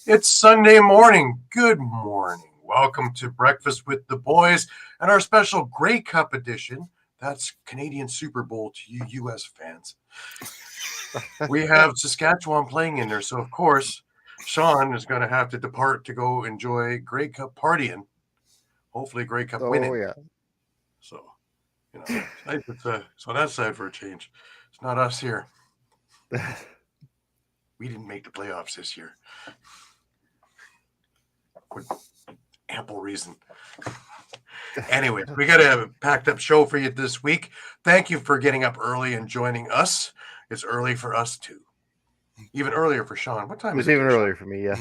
It's Sunday morning. Good morning. Welcome to Breakfast with the Boys and our special Grey Cup edition. That's Canadian Super Bowl to you U.S. fans. We have Saskatchewan playing in there, so of course, Shawn is going to have to depart to go enjoy Grey Cup partying. Hopefully, Grey Cup winning. Oh, yeah. So, so that's sad for a change. It's not us here. We didn't make the playoffs this year. With ample reason. Anyways, we got a packed up show for you this week. Thank you for getting up early and joining us. It's early for us too. Even earlier for Shawn. What time is it? It's even earlier for me, yeah.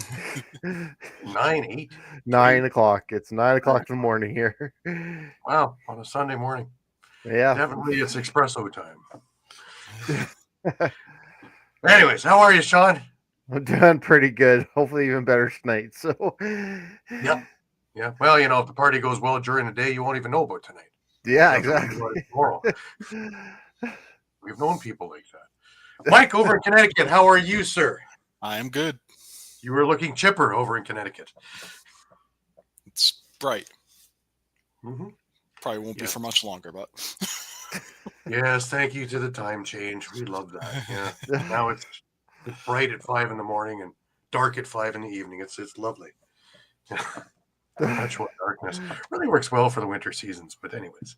8? 9 o'clock. It's 9 o'clock in the morning here. Wow, on a Sunday morning. Yeah. Definitely it's espresso time. Anyways, how are you, Shawn? I'm doing pretty good. Hopefully even better tonight. So Yeah. Well, if the party goes well during the day, you won't even know about tonight. Yeah, exactly. Tomorrow. We've known people like that. Mike, over in Connecticut, how are you, sir? I am good. You were looking chipper over in Connecticut. It's bright. Mm-hmm. Probably won't be for much longer, but... Yes, thank you to the time change. We love that. Yeah. Now it's bright at 5 in the morning and dark at 5 in the evening. It's lovely. Perpetual darkness really works well for the winter seasons. But anyways,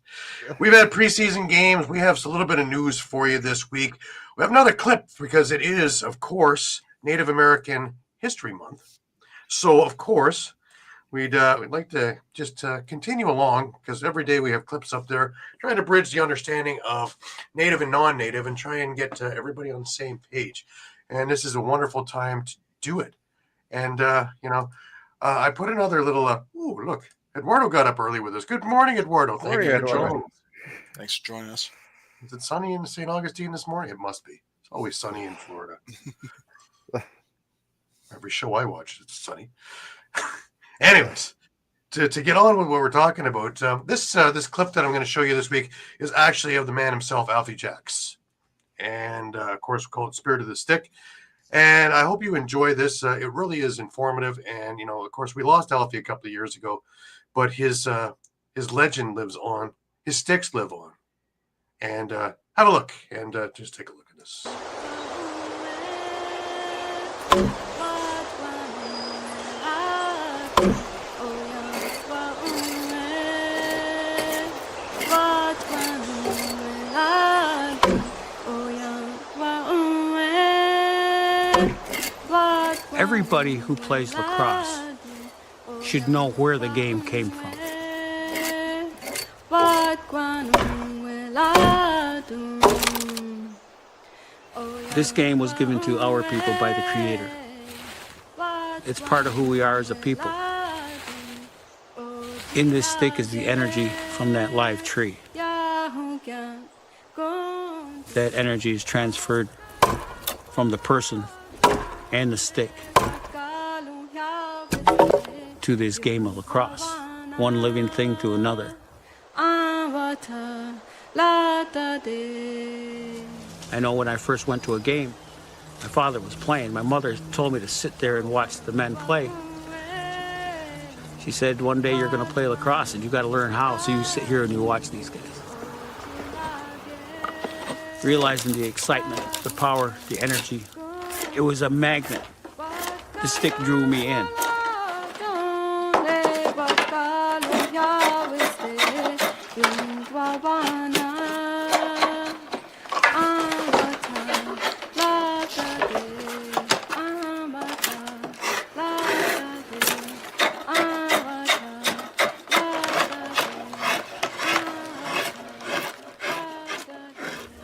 we've had preseason games. We have a little bit of news for you this week. We have another clip because it is, of course, Native American History Month. So, of course, we'd like to just continue along because every day we have clips up there trying to bridge the understanding of Native and non-Native and try and get everybody on the same page. And this is a wonderful time to do it. And, I put another little, look, Eduardo got up early with us. Good morning, Eduardo. Thank you for joining us. Thanks for joining us. Is it sunny in St. Augustine this morning? It must be. It's always sunny in Florida. Every show I watch, it's sunny. Anyways, to get on with what we're talking about, this clip that I'm going to show you this week is actually of the man himself, Alfie Jacks. And, of course, we call it Spirit of the Stick. And I hope you enjoy this. It really is informative. And, of course, we lost Alfie a couple of years ago, but his legend lives on. His sticks live on. And have a look and just take a look at this. Everybody who plays lacrosse should know where the game came from. This game was given to our people by the Creator. It's part of who we are as a people. In this stick is the energy from that live tree. That energy is transferred from the person and the stick to this game of lacrosse, one living thing to another. I know when I first went to a game, my father was playing. My mother told me to sit there and watch the men play. She said, one day you're going to play lacrosse and you got to learn how, so you sit here and you watch these guys. Realizing the excitement, the power, the energy, it was a magnet. The stick drew me in.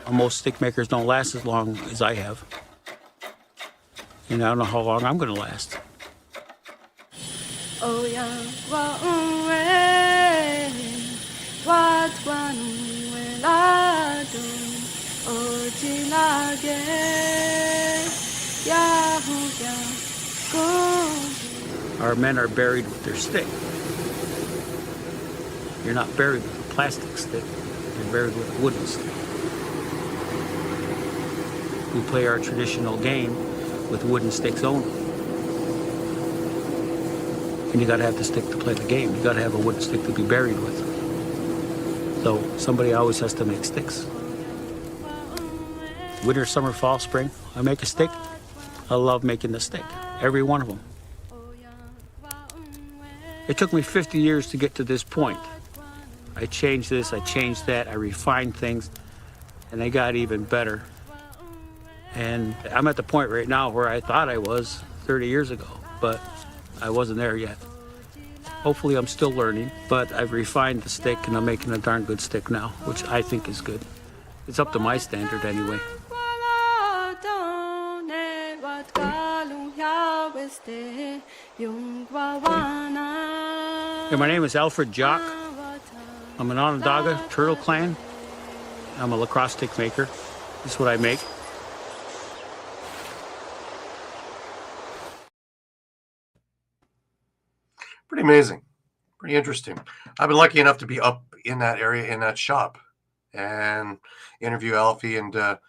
Most stick makers don't last as long as I have. And I don't know how long I'm going to last. Our men are buried with their stick. You're not buried with a plastic stick. You're buried with a wooden stick. We play our traditional game with wooden sticks only. And you got to have the stick to play the game. You got to have a wooden stick to be buried with. So somebody always has to make sticks. Winter, summer, fall, spring, I make a stick. I love making the stick, every one of them. It took me 50 years to get to this point. I changed this, I changed that, I refined things, and they got even better. And I'm at the point right now where I thought I was 30 years ago, but I wasn't there yet. Hopefully I'm still learning, but I've refined the stick and I'm making a darn good stick now, which I think is good. It's up to my standard anyway. Yeah, my name is Alfred Jock. I'm an Onondaga Turtle Clan. I'm a lacrosse stick maker. This is what I make. Pretty amazing. Pretty interesting. I've been lucky enough to be up in that area, in that shop, and interview Alfie, and got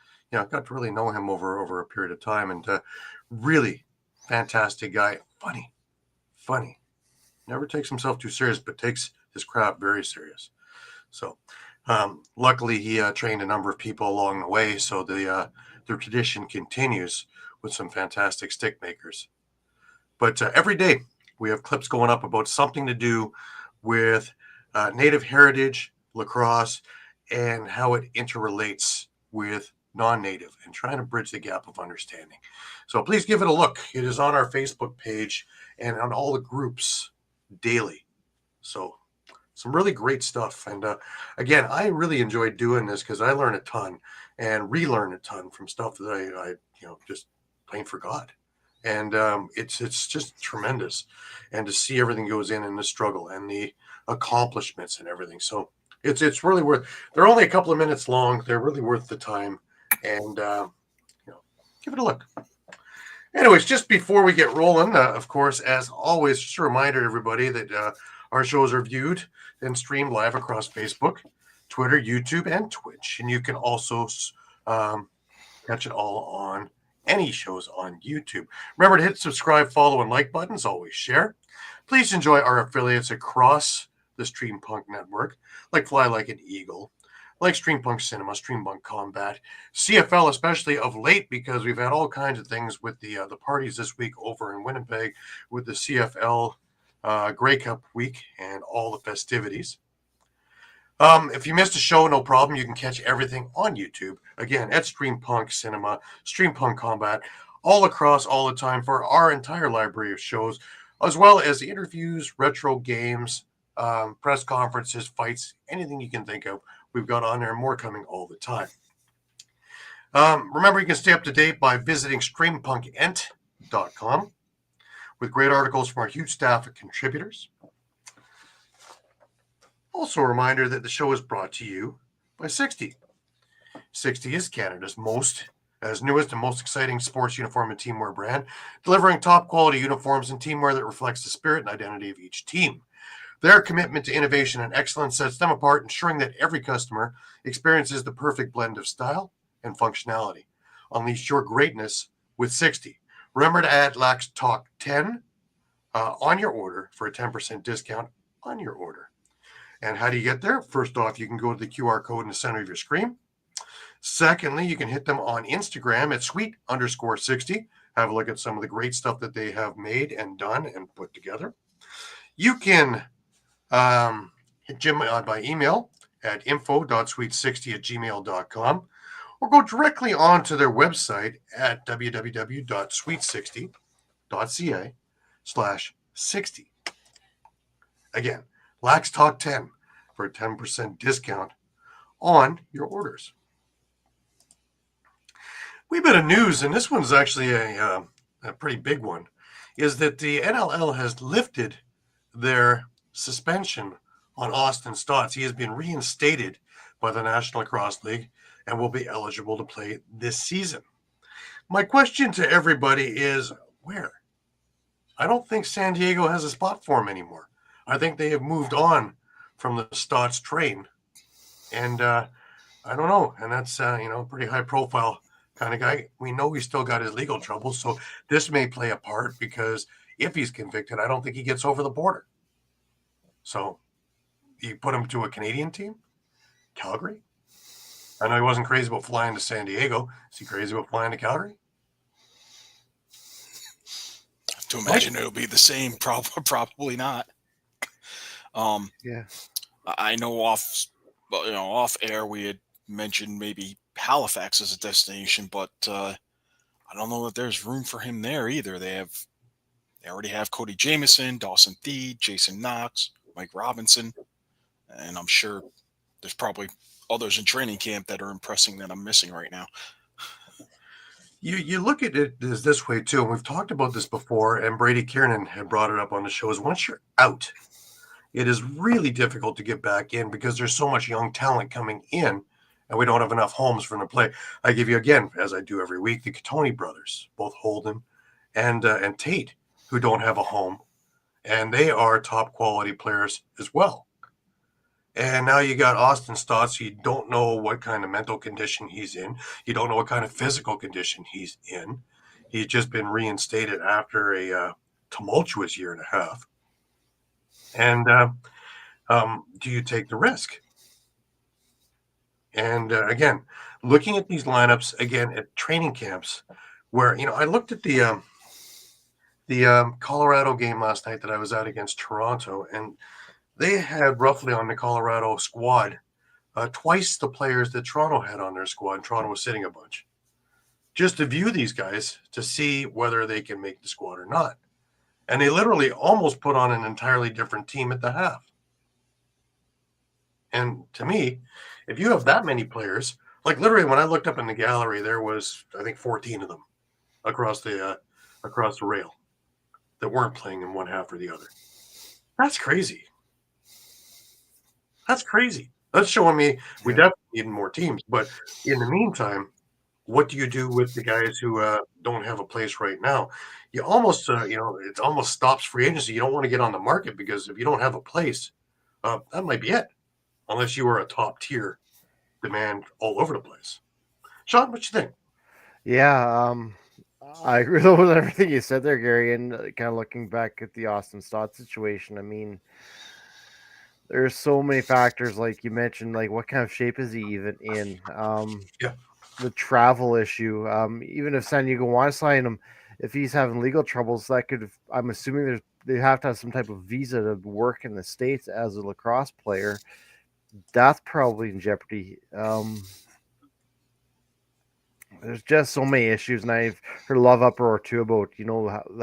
to really know him over a period of time, and really fantastic guy. Funny. Never takes himself too serious, but takes his craft very serious. So luckily he trained a number of people along the way, so the tradition continues with some fantastic stick makers. But every day we have clips going up about something to do with Native heritage, lacrosse, and how it interrelates with non-Native, and trying to bridge the gap of understanding. So please give it a look. It is on our Facebook page and on all the groups daily. So some really great stuff. And again, I really enjoyed doing this because I learned a ton and relearn a ton from stuff that I just plain forgot. And it's just tremendous. And to see everything goes in the struggle and the accomplishments and everything. So it's really worth. They're only a couple of minutes long. They're really worth the time. And give it a look. Anyways, just before we get rolling, of course, as always, just a reminder to everybody that our shows are viewed and streamed live across Facebook, Twitter, YouTube, and Twitch. And you can also catch it all on any shows on YouTube. Remember to hit subscribe, follow, and like buttons. Always share. Please enjoy our affiliates across the Stream Punk network, like Fly Like an Eagle, like Stream Punk Cinema, Stream Punk Combat, CFL, especially of late, because we've had all kinds of things with the parties this week over in Winnipeg with the CFL Grey Cup week and all the festivities. If you missed a show, no problem. You can catch everything on YouTube. Again, at Stream Punk Cinema, Stream Punk Combat, all across all the time for our entire library of shows, as well as interviews, retro games, press conferences, fights, anything you can think of. We've got on there, more coming all the time. Remember, you can stay up to date by visiting streampunkentertainment.com with great articles from our huge staff of contributors. Also, a reminder that the show is brought to you by 60. 60 is Canada's newest and most exciting sports uniform and teamwear brand, delivering top quality uniforms and teamwear that reflects the spirit and identity of each team. Their commitment to innovation and excellence sets them apart, ensuring that every customer experiences the perfect blend of style and functionality. Unleash your greatness with 60. Remember to add Lax Talk 10 on your order for a 10% discount on your order. And how do you get there? First off, you can go to the QR code in the center of your screen. Secondly, you can hit them on Instagram at sweet_60. Have a look at some of the great stuff that they have made and done and put together. You can hit Jim by email at info.sweet60@gmail.com, or go directly onto their website at www.sweet60.ca/60. Again, Lax Talk 10 for a 10% discount on your orders. Wee bit of news, and this one's actually a pretty big one, is that the NLL has lifted their suspension on Austin Stotts. He has been reinstated by the National Lacrosse League and will be eligible to play this season. My question to everybody is, where? I don't think San Diego has a spot for him anymore. I think they have moved on from the Stotts train. And I don't know. And that's, pretty high profile kind of guy. We know he's still got his legal troubles. So this may play a part, because if he's convicted, I don't think he gets over the border. So you put him to a Canadian team? Calgary? I know he wasn't crazy about flying to San Diego. Is he crazy about flying to Calgary? To imagine it'll be the same, probably not. Yeah. I know off air we had mentioned maybe Halifax as a destination, but I don't know that there's room for him there either. They already have Cody Jamieson, Dawson Thede, Jason Knox, Mike Robinson, and I'm sure there's probably others in training camp that are impressing that I'm missing right now. You look at it this way too, and we've talked about this before, and Brady Kiernan had brought it up on the show, is once you're out, it is really difficult to get back in because there's so much young talent coming in, and we don't have enough homes for them to play. I give you, again, as I do every week, the Catoni brothers, both Holden and Tate, who don't have a home, and they are top quality players as well. And now you got Austin Stotts. You don't know what kind of mental condition he's in. You don't know what kind of physical condition he's in. He's just been reinstated after a tumultuous year and a half. And do you take the risk? And again, looking at these lineups, again, at training camps, where, I looked at the Colorado game last night that I was at against Toronto, and they had roughly on the Colorado squad twice the players that Toronto had on their squad, and Toronto was sitting a bunch. Just to view these guys to see whether they can make the squad or not. And they literally almost put on an entirely different team at the half. And to me, if you have that many players, like literally when I looked up in the gallery, there was, I think, 14 of them across the rail that weren't playing in one half or the other. That's crazy. That's crazy. That's showing me we definitely need more teams. But in the meantime, what do you do with the guys who don't have a place right now? You almost, it almost stops free agency. You don't want to get on the market because if you don't have a place, that might be it. Unless you are a top tier demand all over the place. Shawn, what you think? Yeah, I agree with everything you said there, Gary. And kind of looking back at the Austin Stott situation, I mean, there's so many factors, like you mentioned, like what kind of shape is he even in? The travel issue. Even if San Diego wants to sign him, if he's having legal troubles, that could, I'm assuming they have to have some type of visa to work in the States as a lacrosse player. That's probably in jeopardy. There's just so many issues, and I've heard a lot of uproar too about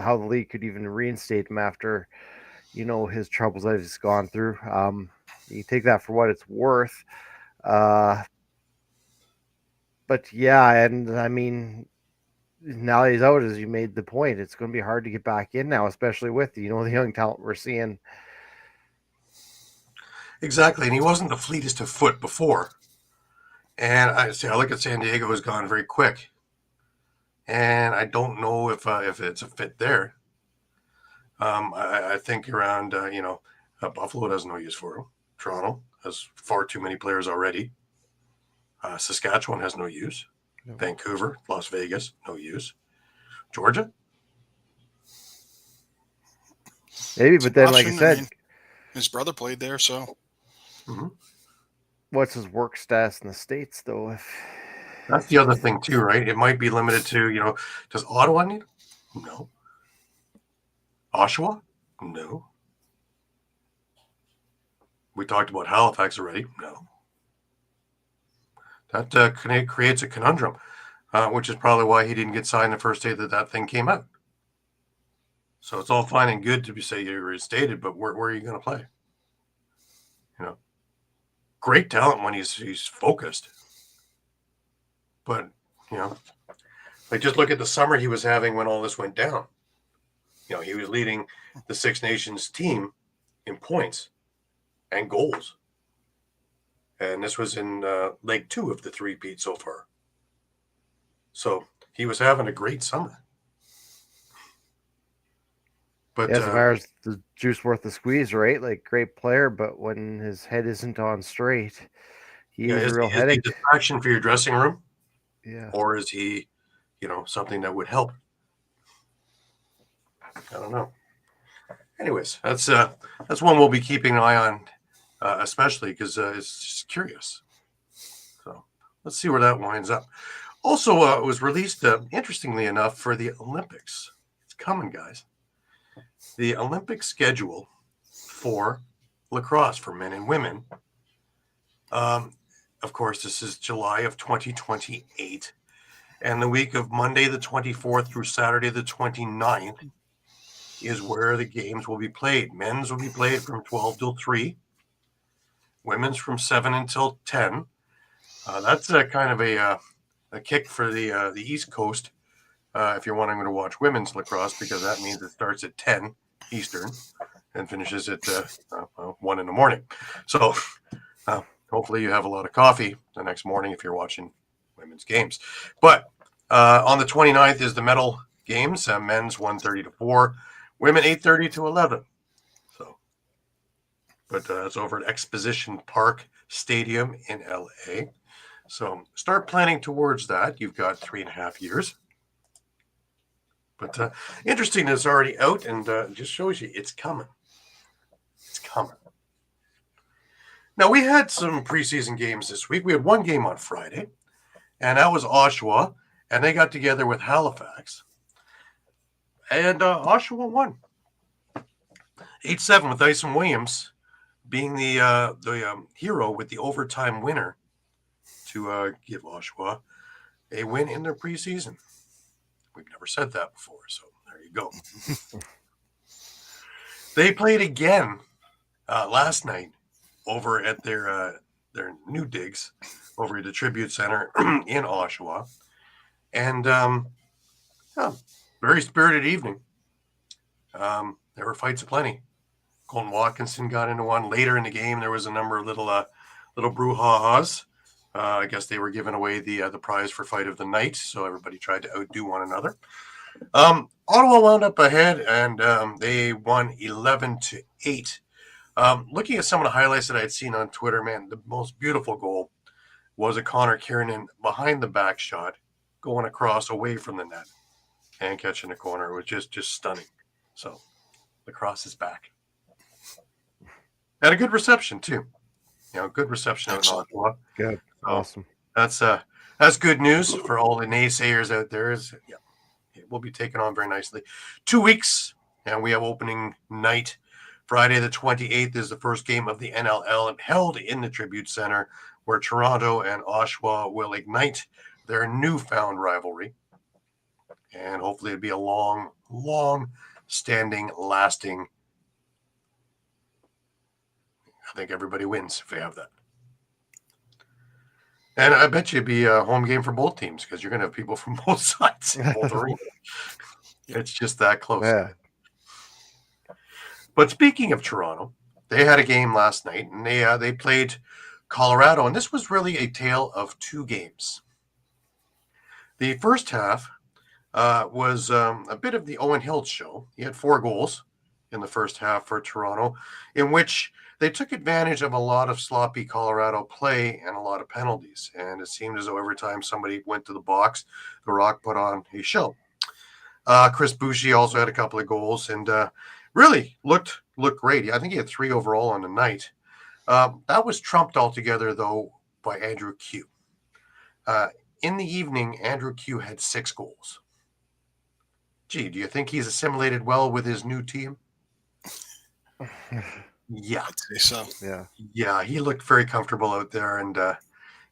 how the league could even reinstate him after his troubles that he's gone through. You take that for what it's worth. But yeah, and I mean, now that he's out, as you made the point, it's going to be hard to get back in now, especially with the young talent we're seeing. Exactly, and he wasn't the fleetest of foot before. And I look at San Diego has gone very quick, and I don't know if it's a fit there. I think around Buffalo has no use for him. Toronto has far too many players already. Saskatchewan has no use. No. Vancouver, Las Vegas, no use. Georgia, maybe, but then, like I said, his brother played there, so. Mm-hmm. What's his work status in the States, though? That's the other thing too, right? It might be limited to, does Ottawa need him? No. Oshawa? No. We talked about Halifax already. No. That creates a conundrum, which is probably why he didn't get signed the first day that thing came out. So it's all fine and good to say you're reinstated, but where are you going to play? Great talent when he's focused. But, like just look at the summer he was having when all this went down. He was leading the Six Nations team in points and goals. And this was in leg 2 of the three-peat so far. So he was having a great summer. But as far as the juice worth the squeeze, right? Like, great player, but when his head isn't on straight, he is a real headache. Is he a distraction for your dressing room? Yeah. Or is he, something that would help? I don't know. anyways, that's one we'll be keeping an eye on, especially because it's just curious. So let's see where that winds up. Also, it was released, interestingly enough, for the Olympics. It's coming, guys. The Olympic schedule for lacrosse for men and women. Of course, this is July of 2028. And the week of Monday the 24th through Saturday the 29th is where the games will be played. Men's will be played from 12 till 3. Women's from 7 until 10. That's kind of a kick for the East Coast if you're wanting to watch women's lacrosse, because that means it starts at 10 Eastern and finishes at 1 in the morning. So hopefully you have a lot of coffee the next morning if you're watching women's games. But on the 29th is the medal games. Men's 1:30 to 4, women 8:30 to 11. So, but it's over at Exposition Park Stadium in LA. So start planning towards that. You've got 3.5 years. But interesting, it's already out, and just shows you it's coming. It's coming. Now, we had some preseason games this week. We had one game on Friday, and that was Oshawa, and they got together with Halifax. And Oshawa won 8-7 with Dyson Williams being the hero with the overtime winner to give Oshawa a win in their preseason. We've never said that before, so there you go. They played again last night over at their new digs over at the Tribute Center in Oshawa. And very spirited evening. There were fights aplenty. Colton Watkinson got into one. Later in the game, there was a number of little brouhahas. I guess they were giving away the prize for fight of the night, so everybody tried to outdo one another. Ottawa wound up ahead, and they won 11-8. Looking at some of the highlights that I had seen on Twitter, man, the most beautiful goal was a Connor Kiernan behind the back shot, going across away from the net and catching the corner. It was just stunning. So lacrosse is back. And a good reception, too. Good reception out in Ottawa. Good. Awesome. That's good news for all the naysayers out there. It will be taken on very nicely. 2 weeks, and we have opening night. Friday the 28th is the first game of the NLL held in the Tribute Center, where Toronto and Oshawa will ignite their newfound rivalry. And hopefully it'll be a long, standing, lasting. I think everybody wins if they have that. And I bet you it'd be a home game for both teams, because you're going to have people from both sides in both arenas. It's just that close. Yeah. But speaking of Toronto, they had a game last night, and they played Colorado, and this was really a tale of two games. The first half was a bit of the Owen Hiltz show. He had 4 goals in the first half for Toronto, in which they took advantage of a lot of sloppy Colorado play and a lot of penalties. And it seemed as though every time somebody went to the box, the Rock put on a show. Chris Boucher also had a couple of goals and really looked great. I think he had 3 overall on the night. That was trumped altogether, though, by Andrew Q. In the evening, Andrew Q had 6 goals. Gee, do you think he's assimilated well with his new team? Yeah. I'd say so. Yeah. Yeah, he looked very comfortable out there. And,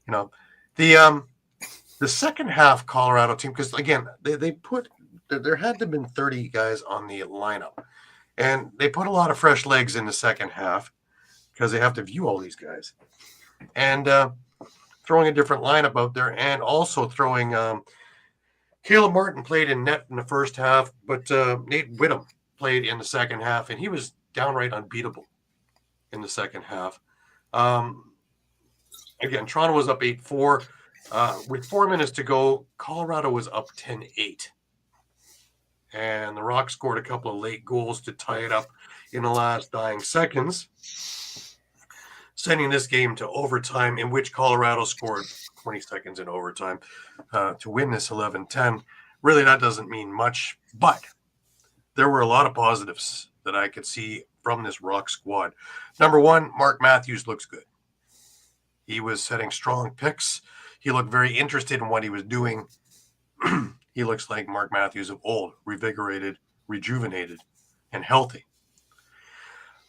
the second half Colorado team, because, again, they put – there had to have been 30 guys on the lineup. And they put a lot of fresh legs in the second half because they have to view all these guys. And throwing a different lineup out there, and also throwing Caleb Martin played in net in the first half, but Nate Whittam played in the second half, and he was downright unbeatable in the second half. Again, Toronto was up 8-4. With 4 minutes to go, Colorado was up 10-8. And the Rock scored a couple of late goals to tie it up in the last dying seconds, sending this game to overtime, in which Colorado scored 20 seconds in overtime to win this 11-10. Really, that doesn't mean much, but there were a lot of positives that I could see from this Rock squad. Number one, Mark Matthews looks good. He was setting strong picks. He looked very interested in what he was doing. He looks like Mark Matthews of old, revigorated, rejuvenated, and healthy.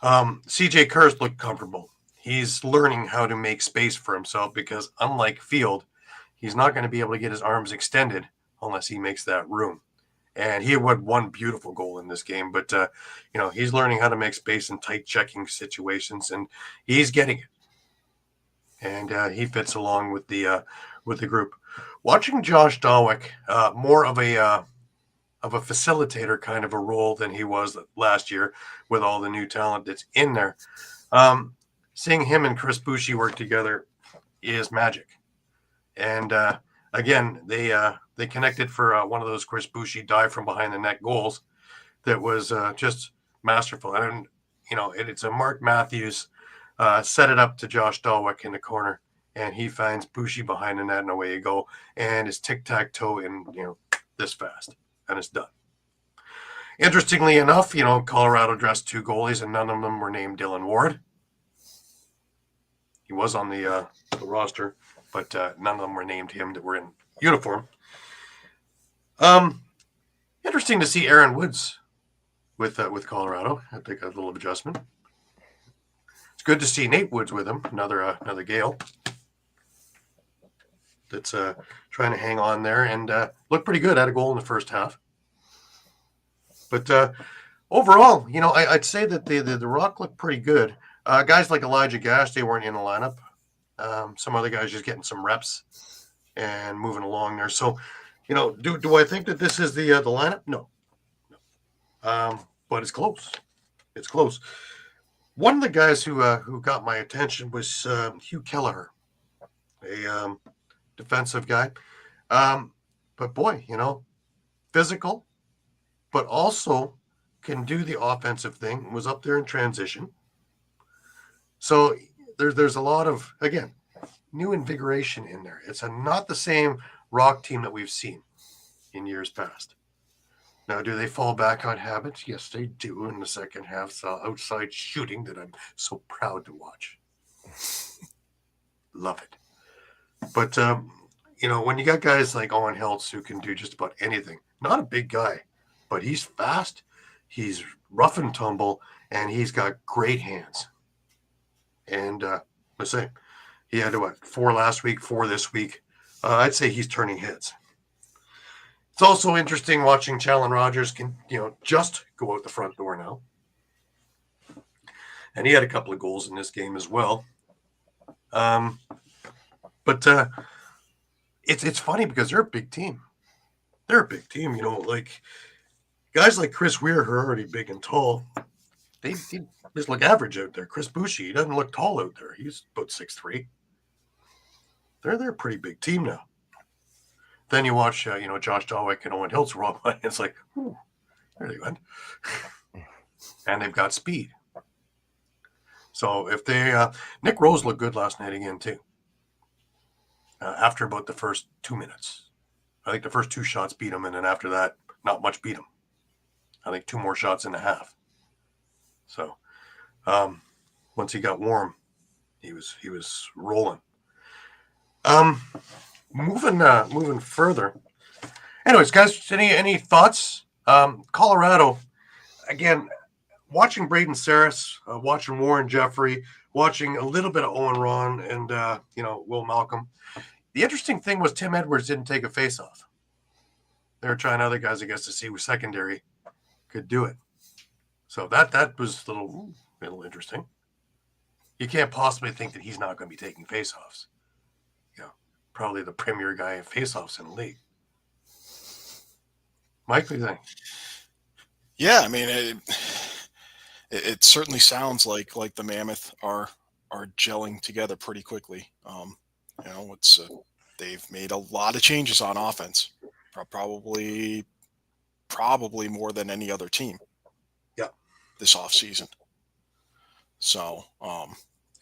CJ Kurz looked comfortable. He's learning how to make space for himself because, unlike Field, he's not going to be able to get his arms extended unless he makes that room. And he had one beautiful goal in this game, but he's learning how to make space in tight checking situations, and he's getting it. And he fits along with the group. Watching Josh Dawick, more of a facilitator kind of a role than he was last year with all the new talent that's in there. Seeing him and Chris Boucher work together is magic. And again, they connected for one of those Chris Boucher dive from behind the net goals that was just masterful. And it's a Mark Matthews set it up to Josh Dawick in the corner, and he finds Boucher behind the net, and away you go. And it's tic-tac-toe in this fast, and it's done. Interestingly enough, Colorado dressed 2 goalies, and none of them were named Dylan Ward. He was on the roster, but none of them were named him that were in uniform. Interesting to see Aaron Woods with Colorado. I think a little adjustment. It's good to see Nate Woods with him, another Gale that's trying to hang on there and looked pretty good. Had a goal in the first half. But overall, I'd say that the Rock looked pretty good. Guys like Elijah Gash, they weren't in the lineup. Some other guys just getting some reps and moving along there. So, do I think that this is the lineup? No. But it's close. It's close. One of the guys who got my attention was Hugh Kelleher, a defensive guy. But boy, physical, but also can do the offensive thing. Was up there in transition. So there's a lot of, again, new invigoration in there. It's not the same Rock team that we've seen in years past. Now, do they fall back on habits? Yes, they do in the second half. So outside shooting that I'm so proud to watch. Love it. But, when you got guys like Owen Heltz who can do just about anything, not a big guy, but he's fast, he's rough and tumble, and he's got great hands. And let's say he had 4 last week, 4 this week. I'd say he's turning heads. It's also interesting watching Challen Rogers can, just go out the front door now. And he had a couple of goals in this game as well. But it's funny because they're a big team. They're a big team, like guys like Chris Weir, who are already big and tall. They just look average out there. Chris Boucher, he doesn't look tall out there. He's about 6'3". They're a pretty big team now. Then you watch, Josh Dawick and Owen Hiltz roll by. It's like, ooh, there they went. And they've got speed. So if they, Nick Rose looked good last night again too. After about the first 2 minutes, I think the first 2 shots beat him, and then after that, not much beat him. I think 2 more shots in a half. So once he got warm, he was rolling. Moving further. Anyways, guys, any thoughts? Colorado, again, watching Braden Saris, watching Warren Jeffrey, watching a little bit of Owen Ron and Will Malcolm. The interesting thing was Tim Edwards didn't take a face-off. They were trying other guys, I guess, to see who secondary could do it. So that was a little interesting. You can't possibly think that he's not going to be taking face-offs. Probably the premier guy in face-offs in the league. Mike, what do you think? Yeah, I mean, it certainly sounds like the Mammoth are gelling together pretty quickly. They've made a lot of changes on offense, probably more than any other team. Yeah, this offseason. So,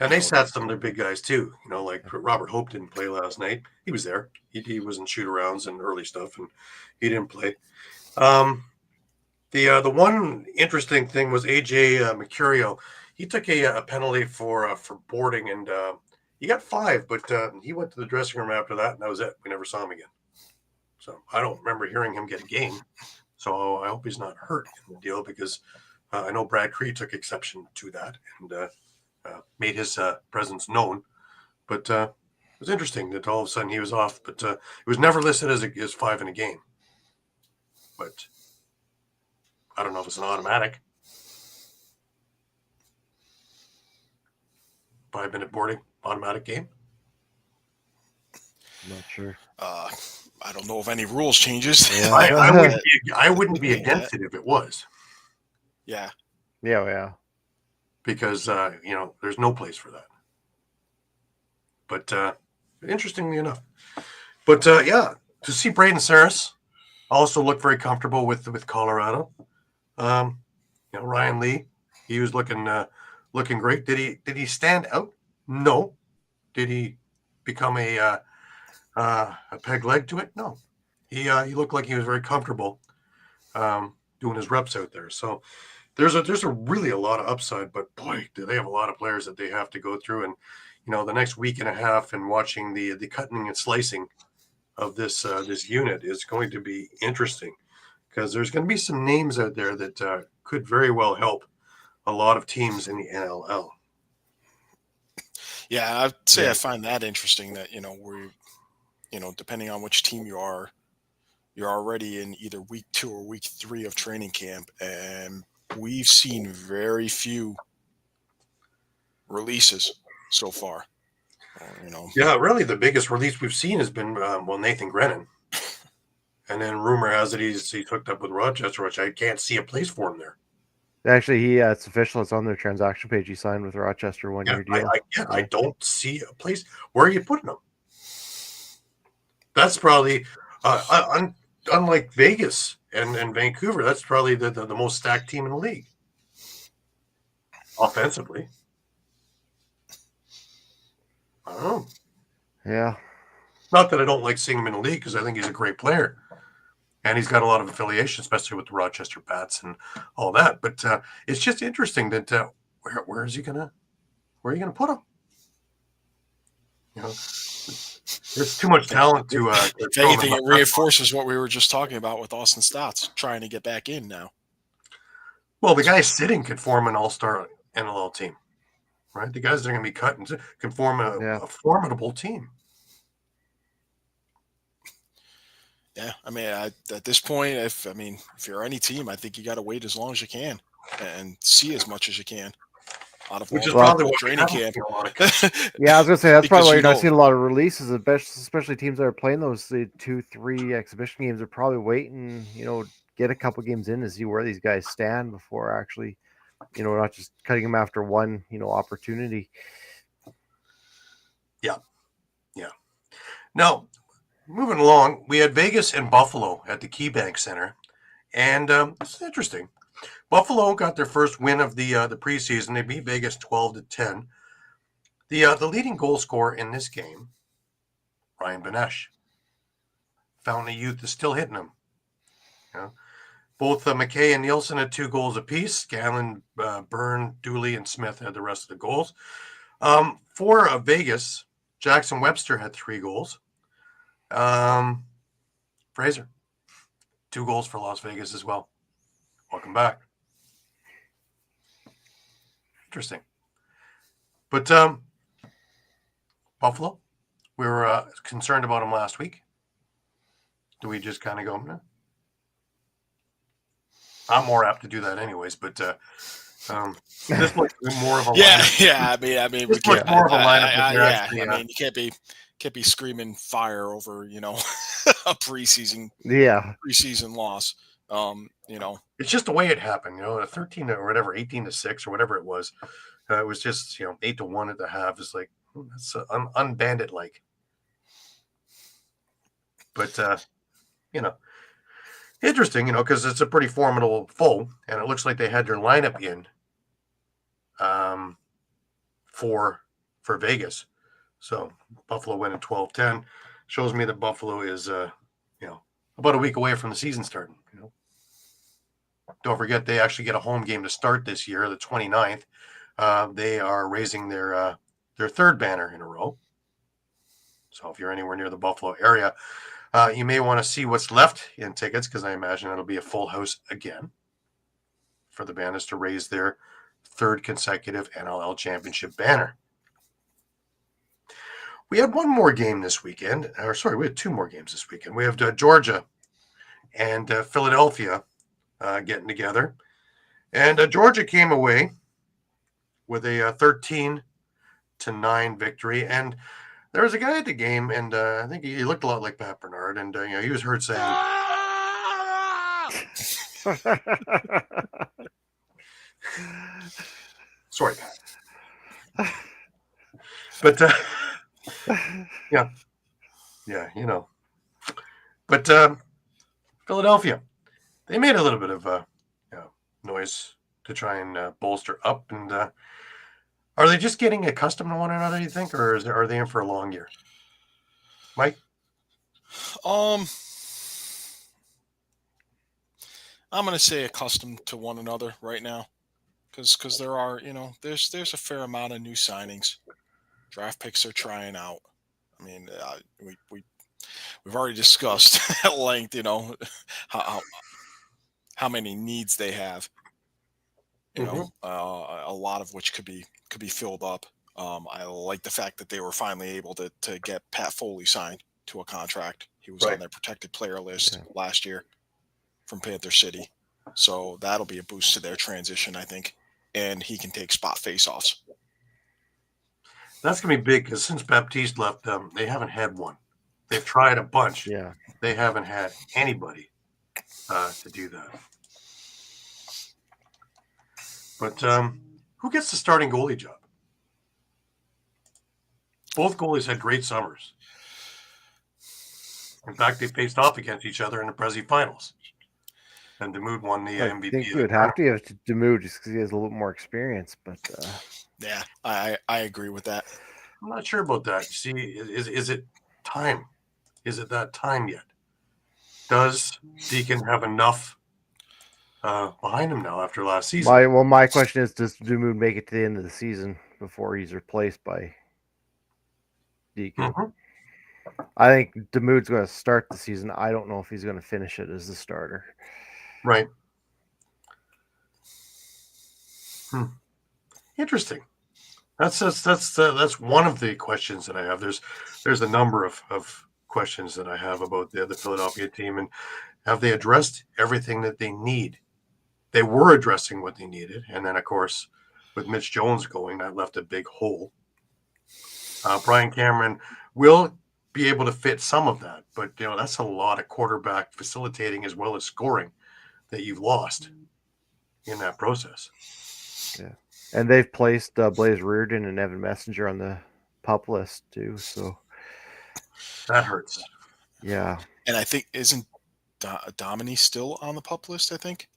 and they sat some of their big guys too. Like Robert Hope didn't play last night. He was there. He was in shoot-arounds and early stuff, and he didn't play. The one interesting thing was AJ Mercurio. He took a penalty for boarding, and he got 5, but he went to the dressing room after that, and that was it. We never saw him again. So I don't remember hearing him get a game. So I hope he's not hurt in the deal, because I know Brad Cree took exception to that and made his presence known. But it was interesting that all of a sudden he was off, but it was never listed as 5 in a game. But I don't know if it's an automatic 5-minute boarding automatic game. Not sure. I don't know of any rules changes. Yeah. I wouldn't be against it if it was. Yeah. Yeah. Because there's no place for that. But interestingly enough, but to see Braden Saris also look very comfortable with Colorado. Ryan Lee, he was looking great. Did he stand out? No. Did he become a peg leg to it? No. He looked like he was very comfortable doing his reps out there. So there's a really a lot of upside, but boy, do they have a lot of players that they have to go through. And the next week and a half and watching the cutting and slicing of this unit is going to be interesting, because there's going to be some names out there that could very well help a lot of teams in the NLL. Yeah, I'd say I find that interesting that, depending on which team you are, you're already in either week 2 or week 3 of training camp, and we've seen very few releases so far. Yeah, really the biggest release we've seen has been Nathan Grennan. And then rumor has it he's hooked up with Rochester, which I can't see a place for him there. Actually, it's official. It's on their transaction page. He signed with Rochester 1-year deal. I don't see a place. Where are you putting him? That's probably unlike Vegas and Vancouver. That's probably the most stacked team in the league offensively. I don't know. Yeah. Not that I don't like seeing him in the league, because I think he's a great player. And he's got a lot of affiliation, especially with the Rochester Pats and all that. But it's just interesting that where are you gonna put him? There's too much talent to. If anything, it reinforces what we were just talking about with Austin Stotts trying to get back in now. Well, the guys sitting could form an all-star NLL team, right? The guys that are going to be cut can form a formidable team. Yeah, I mean, at this point, if you're any team, I think you got to wait as long as you can and see as much as you can out of which is all probably the what training camp. Yeah, I was gonna say that's probably why you're not know- seeing a lot of releases, especially teams that are playing those 2-3 exhibition games are probably waiting, get a couple games in to see where these guys stand before actually, not just cutting them after one, opportunity. Yeah. Now, moving along, we had Vegas and Buffalo at the KeyBank Center, and it's interesting. Buffalo got their first win of the preseason. They beat Vegas 12-10. The leading goal scorer in this game, Ryan Benesh. Fountain of Youth is still hitting him. Both McKay and Nielsen had 2 goals apiece. Scanlon, Byrne, Dooley, and Smith had the rest of the goals. For Vegas, Jackson Webster had 3 goals. Fraser, 2 goals for Las Vegas as well. Welcome back. Interesting. But Buffalo, we were concerned about them last week. Do we just kind of go, no? I'm more apt to do that anyways, but this might be more of a lineup. I mean, we can't. More of a lineup. You can't be screaming fire over, a preseason loss. It's just the way it happened, a 13 or whatever, 18-6 or whatever it was. It was just 8-1 at the half. It's like that's unbandit like. But interesting, because it's a pretty formidable foe, and it looks like they had their lineup in for Vegas. So Buffalo went at 12-10. Shows me that Buffalo is about a week away from the season starting. don't forget they actually get a home game to start this year, the 29th. They are raising their third banner in a row. So if you're anywhere near the Buffalo area, you may want to see what's left in tickets, because I imagine it'll be a full house again for the Banners to raise their third consecutive NLL championship banner. We had one more game this weekend. We had two more games this weekend. We have Georgia and Philadelphia getting together. And Georgia came away with a 13-9 victory. And there was a guy at the game, and I think he looked a lot like Pat Bernard, and he was heard saying, "Sorry, Pat." But yeah, But Philadelphia, they made a little bit of noise to try and bolster up. And are they just getting accustomed to one another, you think, or are they in for a long year? Mike? I'm going to say accustomed to one another right now, because there are, there's a fair amount of new signings. Draft picks are trying out. I mean, we've already discussed at length, how many needs they have. A lot of which could be filled up. I like the fact that they were finally able to get Pat Foley signed to a contract. He was on their protected player list last year from Panther City. So that'll be a boost to their transition, I think. And he can take spot faceoffs. That's going to be big, because since Baptiste left, they haven't had one. They've tried a bunch. Yeah. They haven't had anybody to do that. But who gets the starting goalie job? Both goalies had great summers. In fact, they faced off against each other in the Prezi finals. And Demuth won the MVP. I think you would have to give Demuth just because he has a little more experience. But yeah, I agree with that. I'm not sure about that. See, is it time? Is it that time yet? Does Deacon have enough behind him now after last season? My question is, does Demuth make it to the end of the season before he's replaced by Deacon? Mm-hmm. I think Demuth's going to start the season. I don't know if he's going to finish it as the starter. Right. Interesting. That's one of the questions that I have. There's a number of questions that I have about the Philadelphia team, and have they addressed everything that they need? They were addressing what they needed, and then of course, with Mitch Jones going, that left a big hole. Brian Cameron will be able to fit some of that, but that's a lot of quarterback facilitating as well as scoring that you've lost in that process. Yeah, and they've placed Blaze Reardon and Evan Messenger on the pup list too, so that hurts. Yeah, and I think isn't Domini still on the pup list? I think.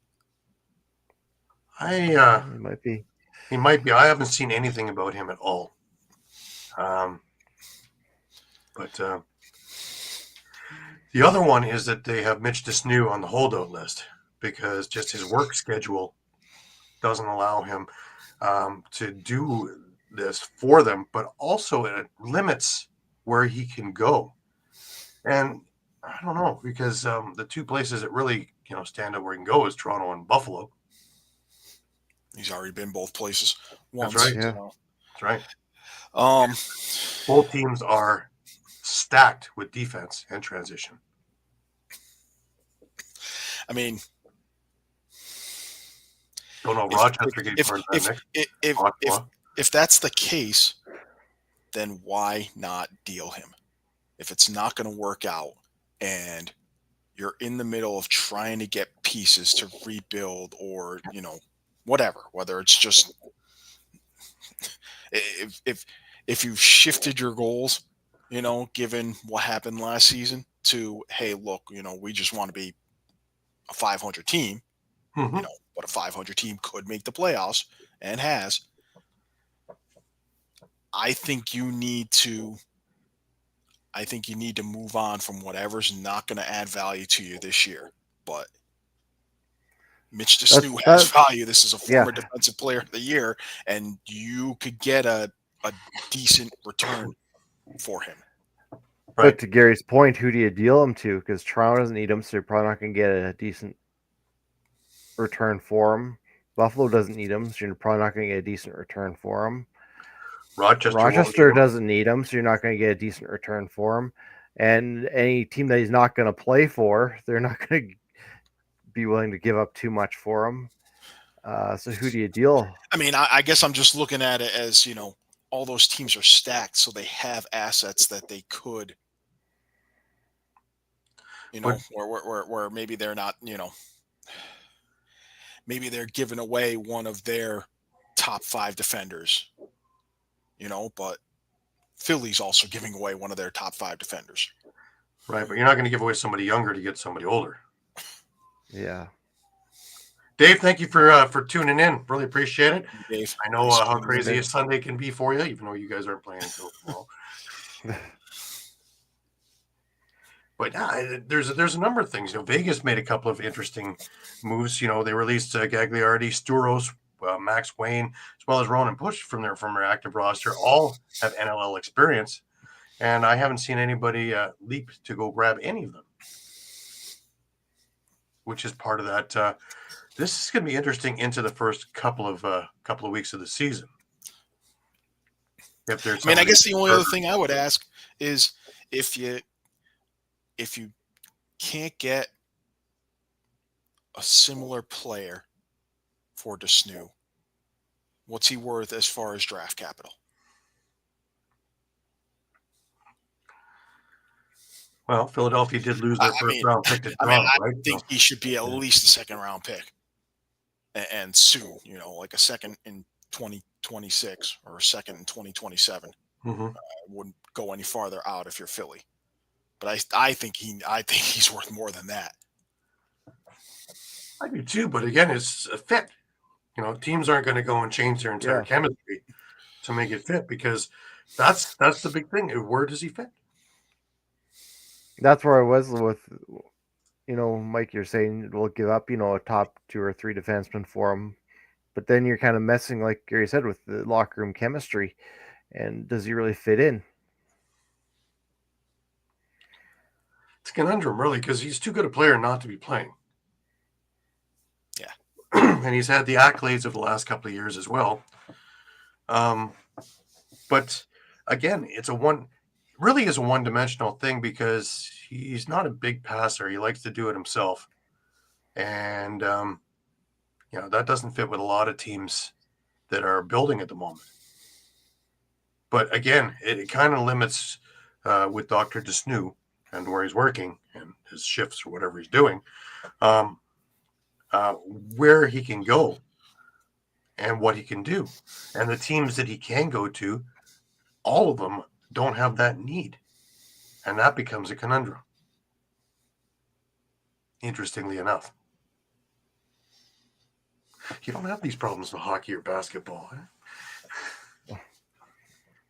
He might be. He might be. I haven't seen anything about him at all. But the other one is that they have Mitch Desnew on the holdout list, because just his work schedule doesn't allow him to do this for them, but also it limits where he can go. And I don't know, because the two places that really stand out where he can go is Toronto and Buffalo. He's already been both places once. That's right. Yeah. That's right. Both teams are stacked with defense and transition. I mean, don't know. Rochester gets part of that next. If that's the case, then why not deal him? If it's not going to work out and you're in the middle of trying to get pieces to rebuild, or whatever, whether it's just if you've shifted your goals, given what happened last season, to, hey, look, we just want to be a 500 team, but a 500 team could make the playoffs and has. I think you need to move on from whatever's not going to add value to you this year. But Mitch Desnu has value. This is a former Yeah. defensive player of the year, and you could get a decent return for him. Right. But to Gary's point, who do you deal him to? Because Toronto doesn't need him, so you're probably not going to get a decent return for him. Buffalo doesn't need him, so you're probably not going to get a decent return for him. Rochester doesn't need him, so you're not going to get a decent return for him. And any team that he's not going to play for, they're not going to be willing to give up too much for him. So who do you deal? I mean, I guess I'm just looking at it as, all those teams are stacked, so they have assets that they could, where maybe they're not, maybe they're giving away one of their top 5 defenders, but Philly's also giving away one of their top 5 defenders. Right, but you're not going to give away somebody younger to get somebody older. Yeah. Dave, thank you for tuning in. Really appreciate it. Dave, I know how crazy a Sunday can be for you, even though you guys aren't playing until tomorrow. But yeah, there's a number of things. Vegas made a couple of interesting moves. They released Gagliardi, Sturos, Max Wayne, as well as Ronan Push from their active roster. All have NLL experience, and I haven't seen anybody leap to go grab any of them, which is part of that. This is going to be interesting into the first couple of weeks of the season. I guess the only other thing I would ask is if you can't get a similar player for Desnu, what's he worth as far as draft capital? Well, Philadelphia did lose their first round pick to Toronto, I think he should be at least a second round pick. And soon, like a second in 2026 or a second in 2027. Mm-hmm. Wouldn't go any farther out if you're Philly. But I think he's worth more than that. I do too, but again, it's a fit. Teams aren't going to go and change their entire chemistry to make it fit, because that's the big thing. Where does he fit? That's where I was with, Mike, you're saying we'll give up, a top 2 or 3 defensemen for him. But then you're kind of messing, like Gary said, with the locker room chemistry. And does he really fit in? It's a conundrum, really, because he's too good a player not to be playing. Yeah. And he's had the accolades of the last couple of years as well. But again, it's a one-dimensional thing, because he's not a big passer. He likes to do it himself. And, that doesn't fit with a lot of teams that are building at the moment. But again, it kind of limits with Dr. Desnu and where he's working and his shifts or whatever he's doing, where he can go and what he can do. And the teams that he can go to, all of them don't have that need. And that becomes a conundrum, interestingly enough. You don't have these problems with hockey or basketball.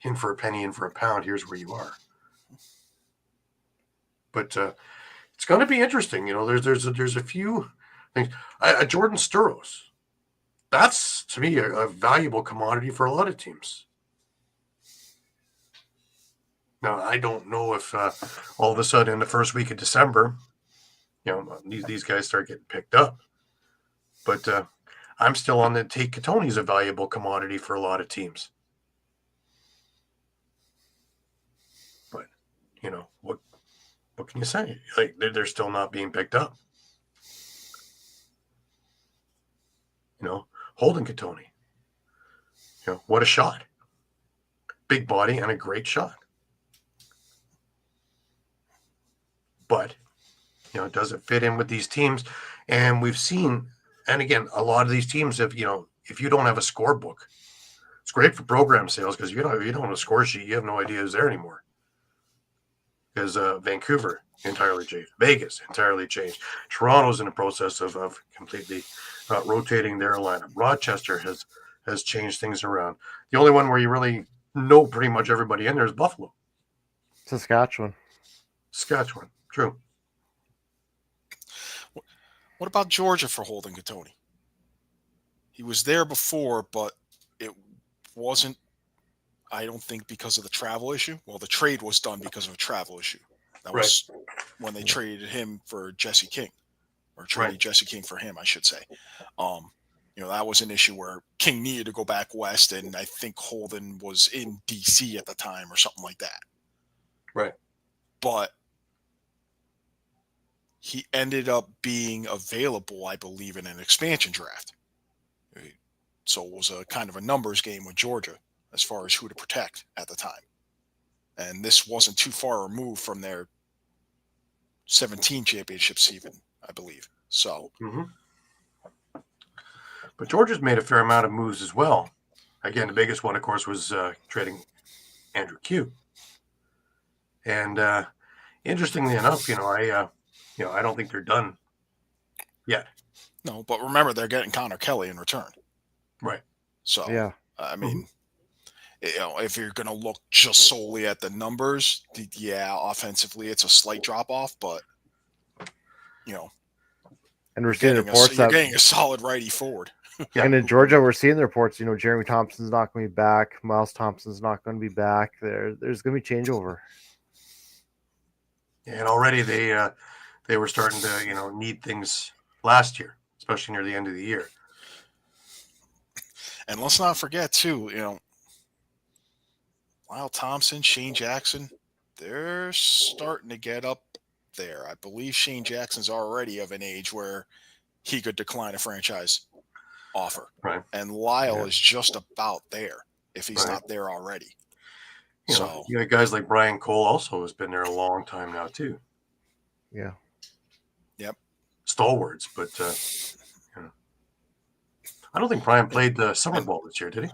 In for a penny, in for a pound, here's where you are. But it's going to be interesting. There's a few things. Jordan Sturos, that's, to me, a valuable commodity for a lot of teams. Now, I don't know if all of a sudden in the first week of December, these guys start getting picked up. But I'm still on the take. Katoni's a valuable commodity for a lot of teams. But, what can you say? Like, they're still not being picked up. Holden Katoni. What a shot. Big body and a great shot. But, does it fit in with these teams? And we've seen, and again, a lot of these teams have, if you don't have a scorebook, it's great for program sales, because if you don't have a score sheet, you have no idea who's there anymore. Because Vancouver entirely changed. Vegas entirely changed. Toronto's in the process of completely rotating their lineup. Rochester has changed things around. The only one where you really know pretty much everybody in there is Buffalo. Saskatchewan. True. What about Georgia for holding Gattoni? He was there before, but it wasn't, I don't think, because of the travel issue. Well, the trade was done because of a travel issue. That was when they traded him for Jesse King, or traded Jesse King for him, I should say. That was an issue where King needed to go back west, and I think Holden was in D.C. at the time or something like that. Right. But he ended up being available, I believe, in an expansion draft. So it was a kind of a numbers game with Georgia as far as who to protect at the time. And this wasn't too far removed from their 17 championship season, I believe. So. Mm-hmm. But Georgia's made a fair amount of moves as well. Again, the biggest one, of course, was trading Andrew Q. And interestingly enough, I don't think they're done yet. No, but remember, they're getting Connor Kelly in return. Right. So, yeah. I mean, if you're going to look just solely at the numbers, offensively, it's a slight drop off, but, and we're seeing reports you're getting a solid righty forward. Yeah. And in Georgia, we're seeing the reports, Jeremy Thompson's not going to be back. Miles Thompson's not going to be back. There's going to be changeover. Yeah, and already they were starting to, need things last year, especially near the end of the year. And let's not forget, too, Lyle Thompson, Shane Jackson, they're starting to get up there. I believe Shane Jackson's already of an age where he could decline a franchise offer. Right. And Lyle is just about there if he's not there already. You got guys like Brian Cole also has been there a long time now too. Yeah. Yep. Stalwarts, but I don't think Brian played the summer ball this year, did he?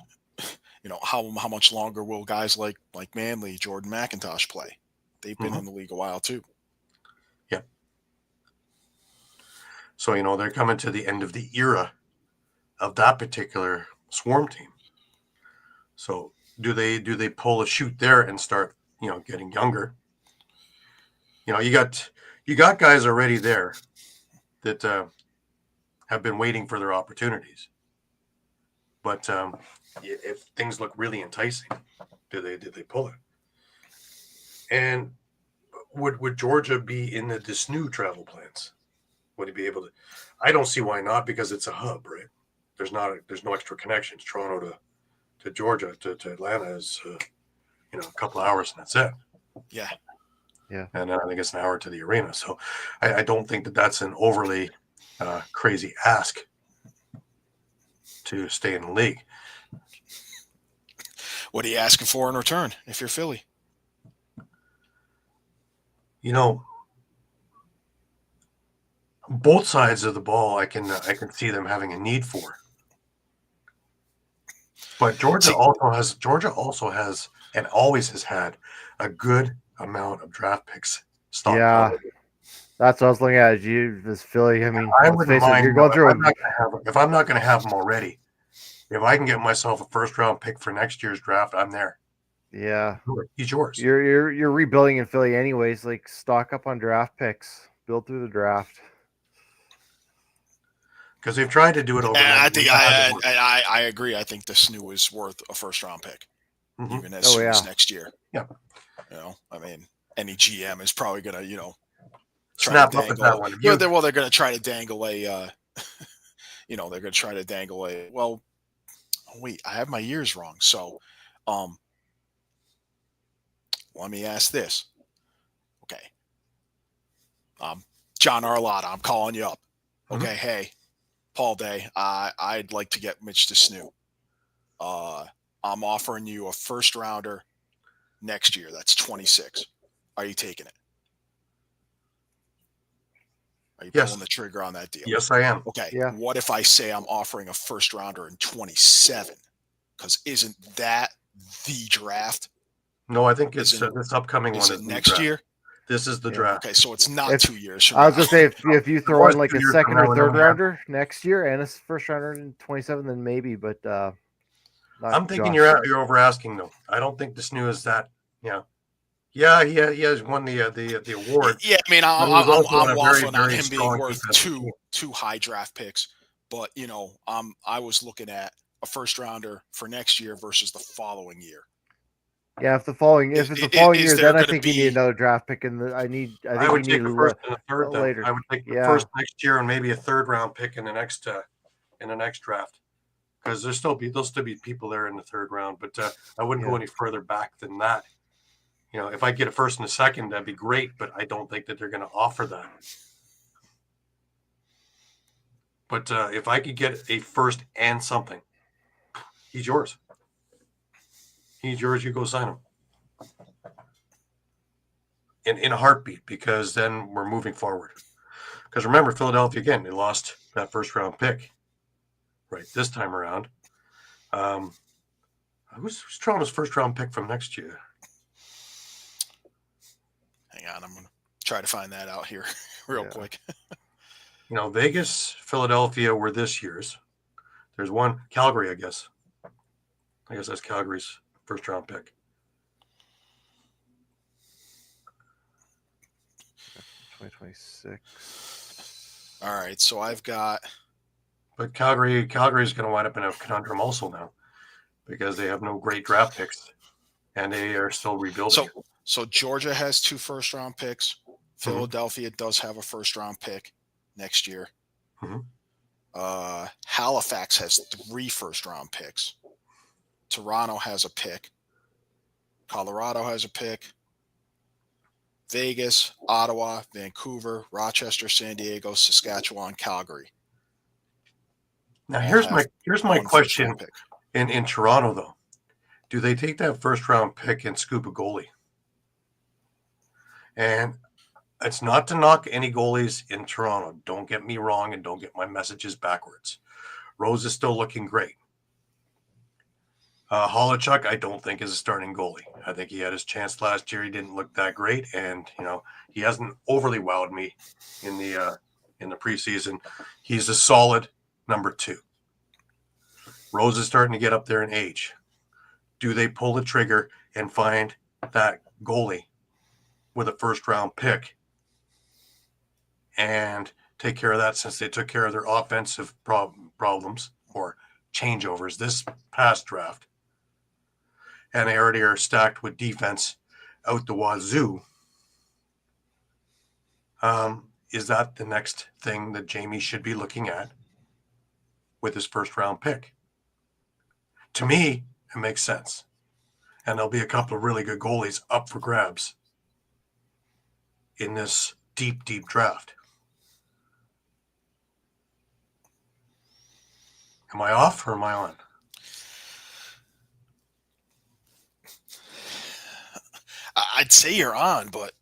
How much longer will guys like Manley, Jordan McIntosh play? They've been in the league a while too. Yep. So they're coming to the end of the era of that particular Swarm team. So do they pull a shoot there and start getting younger? You got guys already there that have been waiting for their opportunities. But if things look really enticing, did they pull it? And would Georgia be in the new travel plans? Would he be able to? I don't see why not, because it's a hub, right? There's no extra connections. Toronto to Georgia to Atlanta is a couple of hours and that's it. Yeah. Yeah. And I think it's an hour to the arena. So I don't think that's an overly crazy ask to stay in the league. What are you asking for in return if you're Philly? Both sides of the ball, I can see them having a need for. But Georgia also has and always has had a good amount of draft picks. Yeah, that's what I was looking at. This Philly. I mean, I wouldn't mind. You're going through. If I'm not going to have them already, if I can get myself a first round pick for next year's draft, I'm there. Yeah, he's yours. You're rebuilding in Philly anyways. Like, stock up on draft picks, build through the draft. Because they've tried to do it over. And I think I agree. I think the SNU is worth a first round pick, even as soon as next year. Yeah. I mean, any GM is probably going to, snap up at that one. They're going to try to dangle a, they're going to try to dangle a. Well, wait, I have my years wrong. So, let me ask this. Okay. John Arlotta, I'm calling you up. Okay, hey. Paul Day, I'd like to get Mitch to SNU. I'm offering you a first rounder next year. That's 26. Are you taking it? Are you pulling the trigger on that deal? Yes, I am. Okay. Yeah. What if I say I'm offering a first rounder in 27? Because isn't that the draft? No, I think it's this upcoming one. Is it next year? This is the draft. Okay, so it's not 2 years. I was going to say, if you throw in like a second or third rounder rounder next year and a first rounder in 27, then maybe. But I'm thinking you're over asking though. I don't think the SNU is that. Yeah. Yeah, he has won the award. Yeah, I mean, But he was also on I'm a very, waffling on very him being strong worth defensive team. two high draft picks, but I was looking at a first rounder for next year versus the following year. Yeah, if it's the following Is year, there then I going to think you need be? another draft pick, and I I think you would need take a first and a a third then. later. I would take the Yeah. first next year and maybe a third round pick in the next draft. Because there'll still be people there in the third round, but I wouldn't go any further back than that. If I get a first and a second, that'd be great, but I don't think that they're going to offer that. But if I could get a first and something, he's yours. He's yours. You go sign him in a heartbeat, because then we're moving forward. Because remember, Philadelphia again, they lost that first round pick. Right, this time around. Who's Toronto's first round pick from next year? Hang on, I'm going to try to find that out here real quick. Vegas, Philadelphia were this year's. There's one, Calgary, I guess. I guess that's Calgary's first round pick. 2026. All right, so I've got. But Calgary is going to wind up in a conundrum also now, because they have no great draft picks, and they are still rebuilding. So Georgia has 2 first round picks. Philadelphia does have a first round pick next year. Halifax has 3 first round picks. Toronto has a pick. Colorado has a pick. Vegas, Ottawa, Vancouver, Rochester, San Diego, Saskatchewan, Calgary. Now here's my question in Toronto though. Do they take that first round pick and scoop a goalie? And it's not to knock any goalies in Toronto. Don't get me wrong, and don't get my messages backwards. Rose is still looking great. Holochuk, I don't think is a starting goalie. I think he had his chance last year. He didn't look that great, and he hasn't overly wowed me in the preseason. He's a solid number 2. Rose is starting to get up there in age. Do they pull the trigger and find that goalie with a first round pick and take care of that, since they took care of their offensive problems or changeovers this past draft? And they already are stacked with defense out the wazoo. Is that the next thing that Jamie should be looking at with his first round pick? To me, it makes sense. And there'll be a couple of really good goalies up for grabs in this deep, deep draft. Am I off or am I on? I'd say you're on, but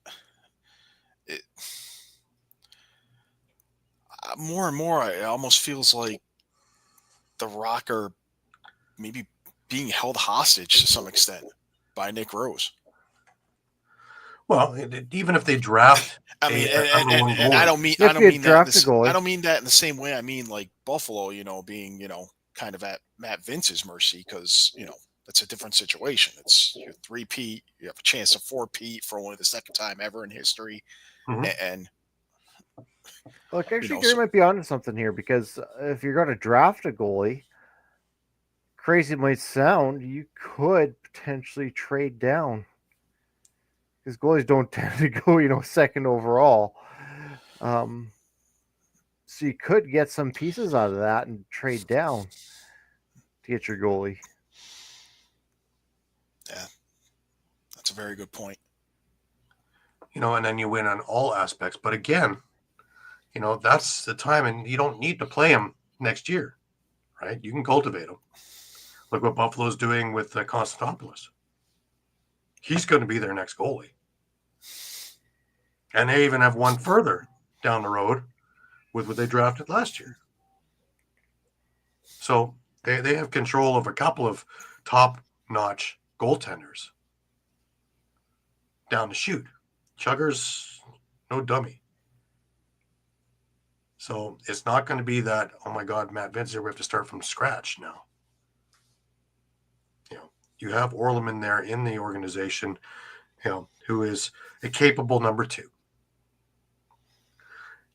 more and more, it almost feels like the Rock are maybe being held hostage to some extent by Nick Rose. Well, even if they draft, I mean, and I don't mean that. I don't mean that in the same way. I mean, like Buffalo, being kind of at Matt Vince's mercy, because that's a different situation. It's your 3-peat. You have a chance to 4-peat for only the second time ever in history, and look, actually, Gary might be onto something here, because if you're going to draft a goalie, crazy it might sound, you could potentially trade down, because goalies don't tend to go, second overall. So you could get some pieces out of that and trade down to get your goalie. Yeah, that's a very good point. And then you win on all aspects. But again, that's the time, and you don't need to play him next year, right? You can cultivate him. Look what Buffalo's doing with Konstantopoulos. He's going to be their next goalie. And they even have one further down the road with what they drafted last year. So they have control of a couple of top-notch goaltenders down the chute. Chugger's no dummy. So it's not going to be that, oh my God, Matt Vince, we have to start from scratch now. You have Orleman there in the organization. who is a capable number 2.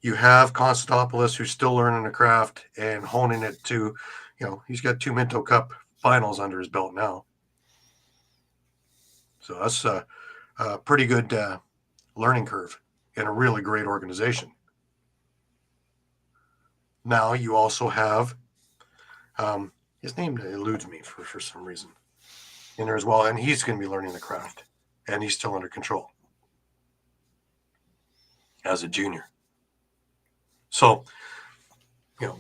You have Konstantopoulos, who's still learning the craft and honing it to, he's got 2 Minto Cup finals under his belt now. So that's a pretty good learning curve in a really great organization. Now you also have, his name eludes me for some reason, in there as well, and he's going to be learning the craft, and he's still under control as a junior. So,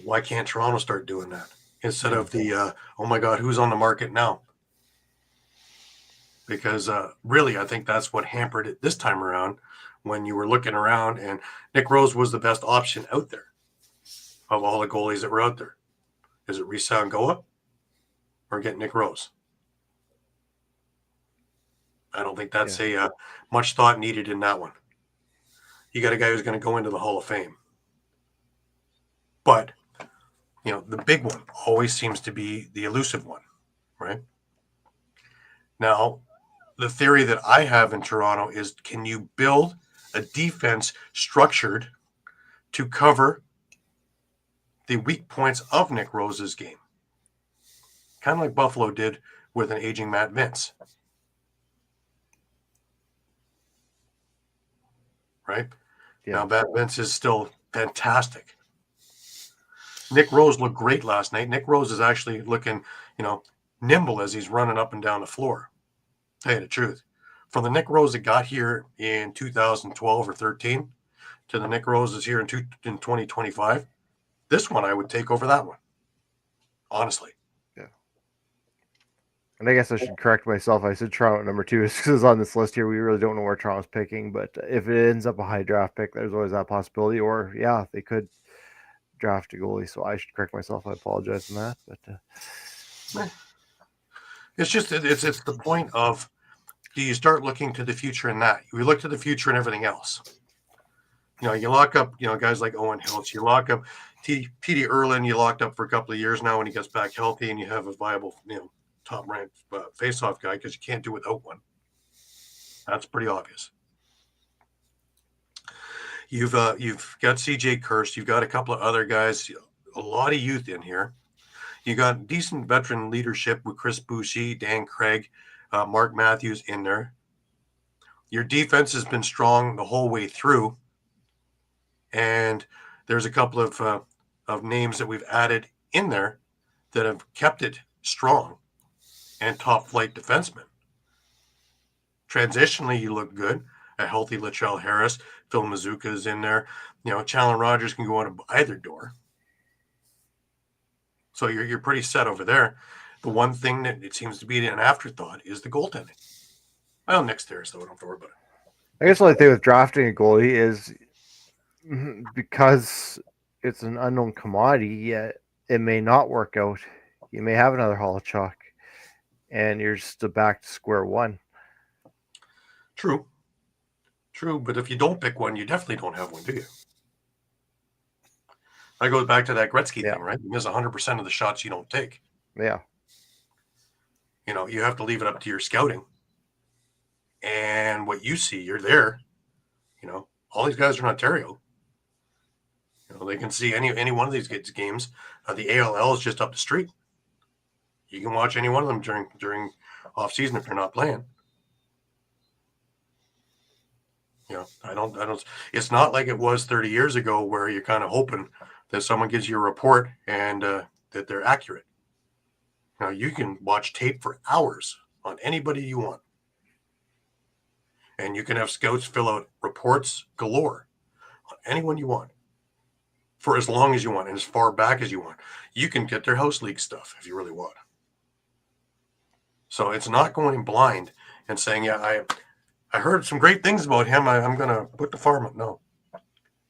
why can't Toronto start doing that instead of the, oh my God, who's on the market now? Because really, I think that's what hampered it this time around when you were looking around, and Nick Rose was the best option out there of all the goalies that were out there. Is it Risa Goa or get Nick Rose? I don't think that's a much thought needed in that one. You got a guy who's going to go into the Hall of Fame. But, the big one always seems to be the elusive one, right? Now, the theory that I have in Toronto is, can you build a defense structured to cover the weak points of Nick Rose's game? Kind of like Buffalo did with an aging Matt Vince. Right? Yeah. Now, Matt Vince is still fantastic. Nick Rose looked great last night. Nick Rose is actually looking, nimble as he's running up and down the floor. Tell you the truth. From the Nick Rose that got here in 2012 or 13 to the Nick Rose is here in 2025, this one I would take over that one. Honestly. Yeah. And I guess I should correct myself. I said Toronto at number 2 is on this list here. We really don't know where Toronto's picking, but if it ends up a high draft pick, there's always that possibility. Or, they could draft a goalie. So I should correct myself. I apologize on that. But it's just it's the point of, do you start looking to the future in that? We look to the future and everything else. You lock up, guys like Owen Hiltz. You lock up T.D. Erlin. You locked up for a couple of years now when he gets back healthy, and you have a viable, top-ranked face-off guy, because you can't do without one. That's pretty obvious. You've got C.J. Kirst. You've got a couple of other guys. A lot of youth in here. You got decent veteran leadership with Chris Boucher, Dan Craig, Mark Matthews in there. Your defense has been strong the whole way through, and there's a couple of names that we've added in there that have kept it strong and top flight defensemen. Transitionally, you look good. A healthy Latrell Harris, Phil Mazuka is in there. Challen Rogers can go out of either door. So you're pretty set over there. The one thing that it seems to be an afterthought is the goaltending. Well, Nick's there, so I don't have to worry about it. I guess the only thing with drafting a goalie is, because it's an unknown commodity, yet it may not work out. You may have another Holochuk, and you're just back to square one. True, but if you don't pick one, you definitely don't have one, do you? That goes back to that Gretzky thing, right? You miss 100% of the shots you don't take. Yeah. You have to leave it up to your scouting. And what you see, you're there. All these guys are in Ontario. They can see any one of these games. The ALL is just up the street. You can watch any one of them during off season if they're not playing. I don't. It's not like it was 30 years ago where you're kind of hoping that someone gives you a report and that they're accurate. You can watch tape for hours on anybody you want. And you can have scouts fill out reports galore on anyone you want for as long as you want and as far back as you want. You can get their house league stuff if you really want. So it's not going blind and saying, I heard some great things about him. I'm going to put the farm up. No.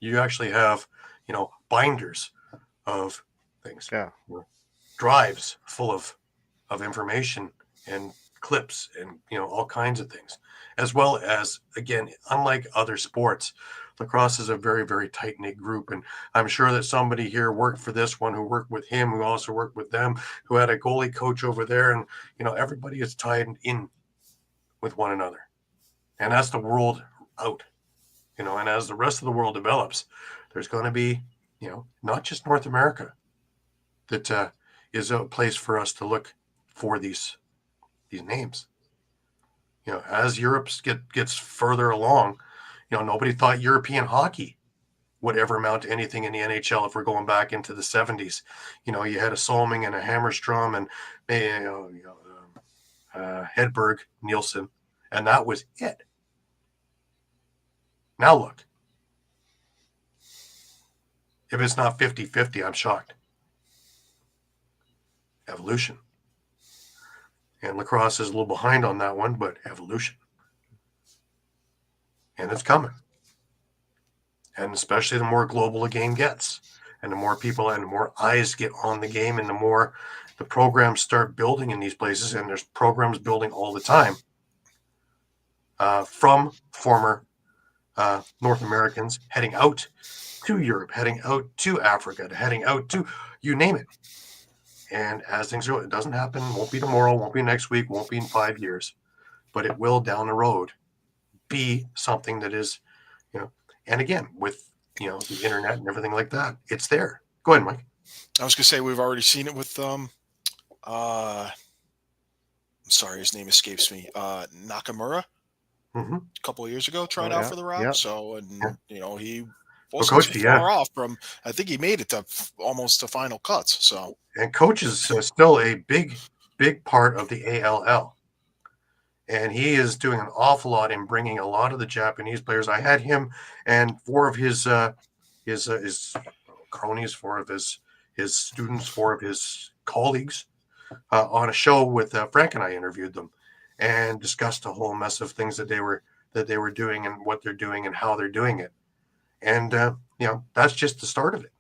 You actually have, binders of things. Yeah. Drives full of information and clips and, all kinds of things. As well as, again, unlike other sports, lacrosse is a very, very tight-knit group. And I'm sure that somebody here worked for this one, who worked with him, who also worked with them, who had a goalie coach over there. And, everybody is tied in with one another. And that's the world out, and as the rest of the world develops, there's going to be, not just North America that is a place for us to look for these names. As Europe gets further along, nobody thought European hockey would ever amount to anything in the NHL if we're going back into the 70s. You had a Solming and a Hammerstrom and Hedberg, Nielsen, and that was it. Now look. If it's not 50-50, I'm shocked. Evolution. And Lacrosse is a little behind on that one, but evolution. And it's coming. And especially the more global the game gets, and the more people and the more eyes get on the game, and the more the programs start building in these places, and there's programs building all the time from former North Americans heading out to Europe, heading out to Africa, heading out to, you name it. And as things go, it doesn't happen, won't be tomorrow, won't be next week, won't be in 5 years, but it will down the road be something that is, and again, with, the internet and everything like that, it's there. Go ahead, Mike. I was going to say, we've already seen it with, I'm sorry, his name escapes me, Nakamura. Mm-hmm. A couple of years ago, tried out for the Rock. Yep. So, and he Coach, wasn't far off from. I think he made it to almost to final cuts. So, and Coach is still a big part of the ALL, and he is doing an awful lot in bringing a lot of the Japanese players. I had him and 4 of his cronies, 4 of his students, 4 of his colleagues on a show with Frank, and I interviewed them and discussed a whole mess of things that they were doing and what they're doing and how they're doing it. And, that's just the start of it.